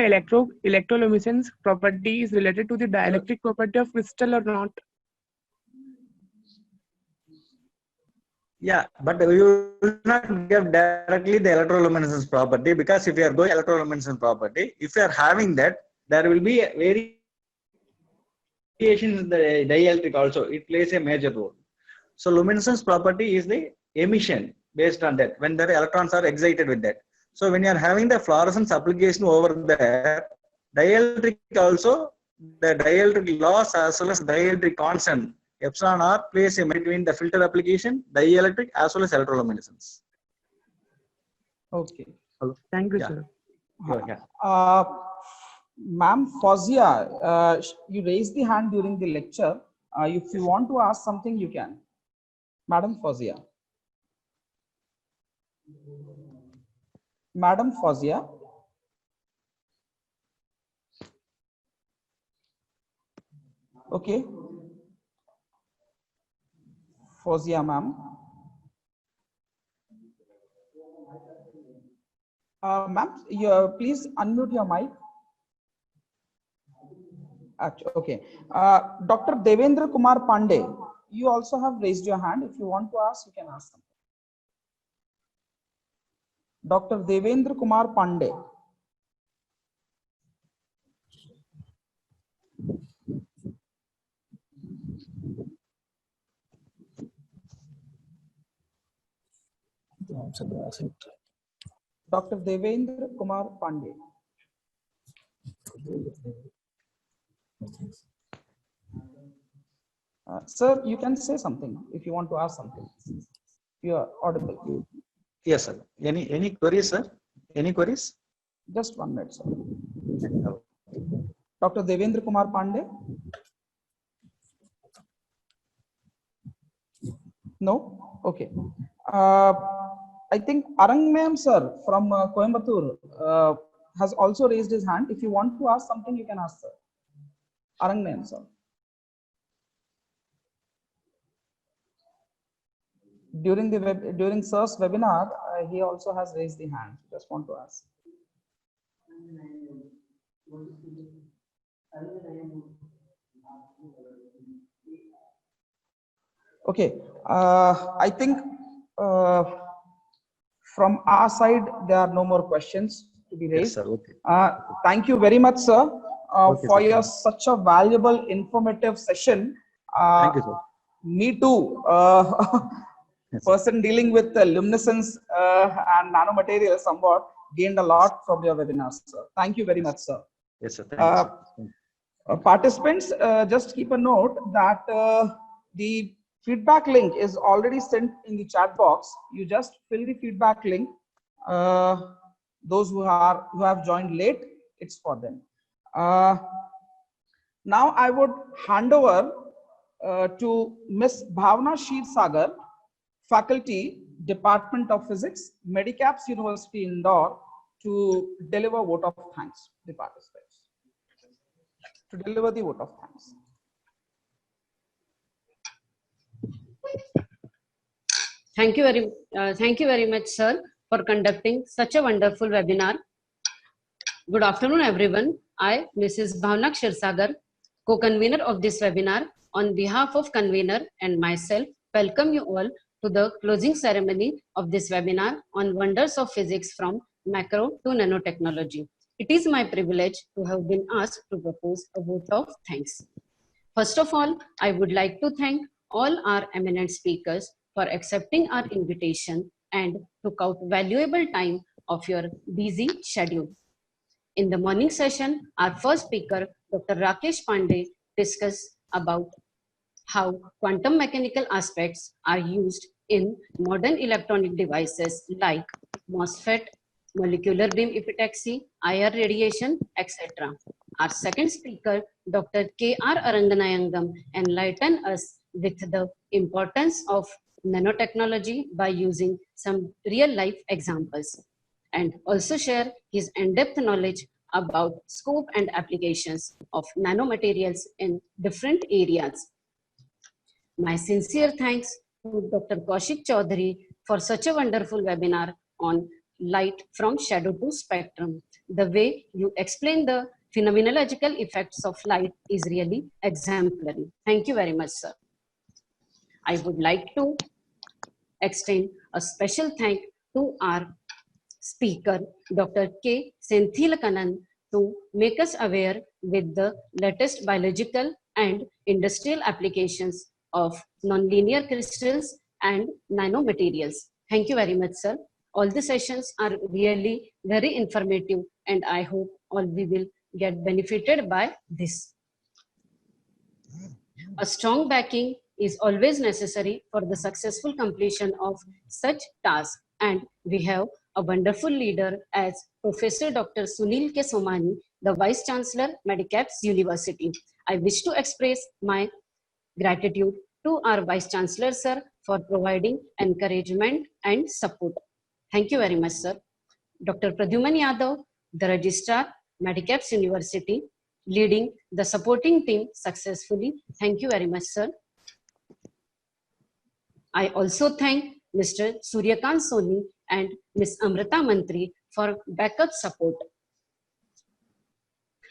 electroluminescence property is related to the dielectric property of crystal or not? Yeah, but you will not get directly the electroluminescence property, because if you are going electroluminescence property, if you are having that, there will be a variation in the dielectric also. It plays a major role. So luminescence property is the emission based on that, when the electrons are excited with that. So when you are having the fluorescence application over there, dielectric also, the dielectric loss as well as dielectric constant epsilon r plays a between the filter application, dielectric as well as electroluminescence. Okay. Thank you, Yeah. sir. Yeah. Ma'am Fozia, you raised the hand during the lecture. If you want to ask something, you can. Madam Fozia. Madam Fozia. Okay. Fozia, ma'am. Ma'am, please unmute your mic. Okay. Dr. Devendra Kumar Pandey, you also have raised your hand. If you want to ask, you can ask them. Dr. Devendra Kumar Pandey. Dr. Devendra Kumar Pandey. Sir, you can say something if you want to ask something. You are audible. Yes, sir. Any queries, sir? Any queries? Just 1 minute, sir. Dr. Devendra Kumar Pandey. No? Okay. I think Arangmayam sir from Coimbatore has also raised his hand. If you want to ask something, you can ask, sir. Arangmayam sir. During sir's webinar, he also has raised the hand. Just want to ask. Okay, I think from our side there are no more questions to be raised. Yes, sir. Okay. Thank you very much, sir, Okay, for sir. your such a valuable, informative session. Thank you, sir. Me too. Yes, Person dealing with luminescence and nanomaterials somewhat gained a lot from your webinars, sir. Thank you very much, sir. Yes, sir. Thank you, sir. Thank you. Participants, just keep a note that the feedback link is already sent in the chat box. You just fill the feedback link. Those who have joined late, it's for them. Now I would hand over to Miss Bhavna Sheer Sagar, Faculty, Department of Physics, Medicaps University Indore, to deliver vote of thanks to the participants. To deliver the vote of thanks. Thank you very much, sir, for conducting such a wonderful webinar. Good afternoon, everyone. I, Mrs. Bhavna Kshirsagar, co-convener of this webinar, on behalf of convener and myself, welcome you all to the closing ceremony of this webinar on wonders of physics from macro to nanotechnology. It is my privilege to have been asked to propose a vote of thanks. First of all, I would like to thank all our eminent speakers for accepting our invitation and took out valuable time of your busy schedule. In the morning session, our first speaker, Dr. Rakesh Pandey, discussed about how quantum mechanical aspects are used in modern electronic devices like MOSFET, molecular beam epitaxy, IR radiation, etc. Our second speaker, Dr. K.R. Aranganayangam, enlightened us with the importance of nanotechnology by using some real-life examples, and also share his in-depth knowledge about scope and applications of nanomaterials in different areas. My sincere thanks to Dr. Kaushik Chaudhary for such a wonderful webinar on light from shadow to spectrum. The way you explain the phenomenological effects of light is really exemplary. Thank you very much, sir. I would like to extend a special thank to our speaker, Dr. K. Senthilakanan, to make us aware with the latest biological and industrial applications of nonlinear crystals and nanomaterials. Thank you very much, sir. All the sessions are really very informative, and I hope all we will get benefited by this. A strong backing is always necessary for the successful completion of such tasks, and we have a wonderful leader as Professor Dr. Sunil K. Somani, the Vice Chancellor, Medicaps University. I wish to express my gratitude to our Vice Chancellor, sir, for providing encouragement and support. Thank you very much, sir. Dr. Pradyuman Yadav, the Registrar, Medicaps University, leading the supporting team successfully. Thank you very much, sir. I also thank Mr. Suryakant Soni and Ms. Amrita Mantri for backup support.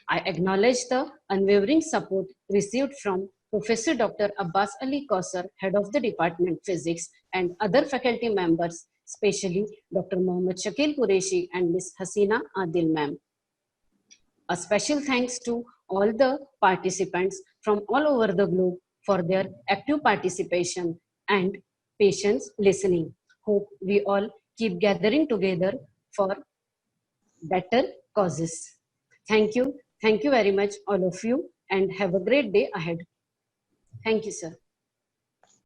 I acknowledge the unwavering support received from Professor Dr. Abbas Ali Kausar, Head of the Department Physics, and other faculty members, especially Dr. Mohammad Shakil Qureshi and Ms. Hasina Adil ma'am. A special thanks to all the participants from all over the globe for their active participation and patience listening. Hope we all keep gathering together for better causes. Thank you. Thank you very much, all of you, and have a great day ahead. Thank you, sir.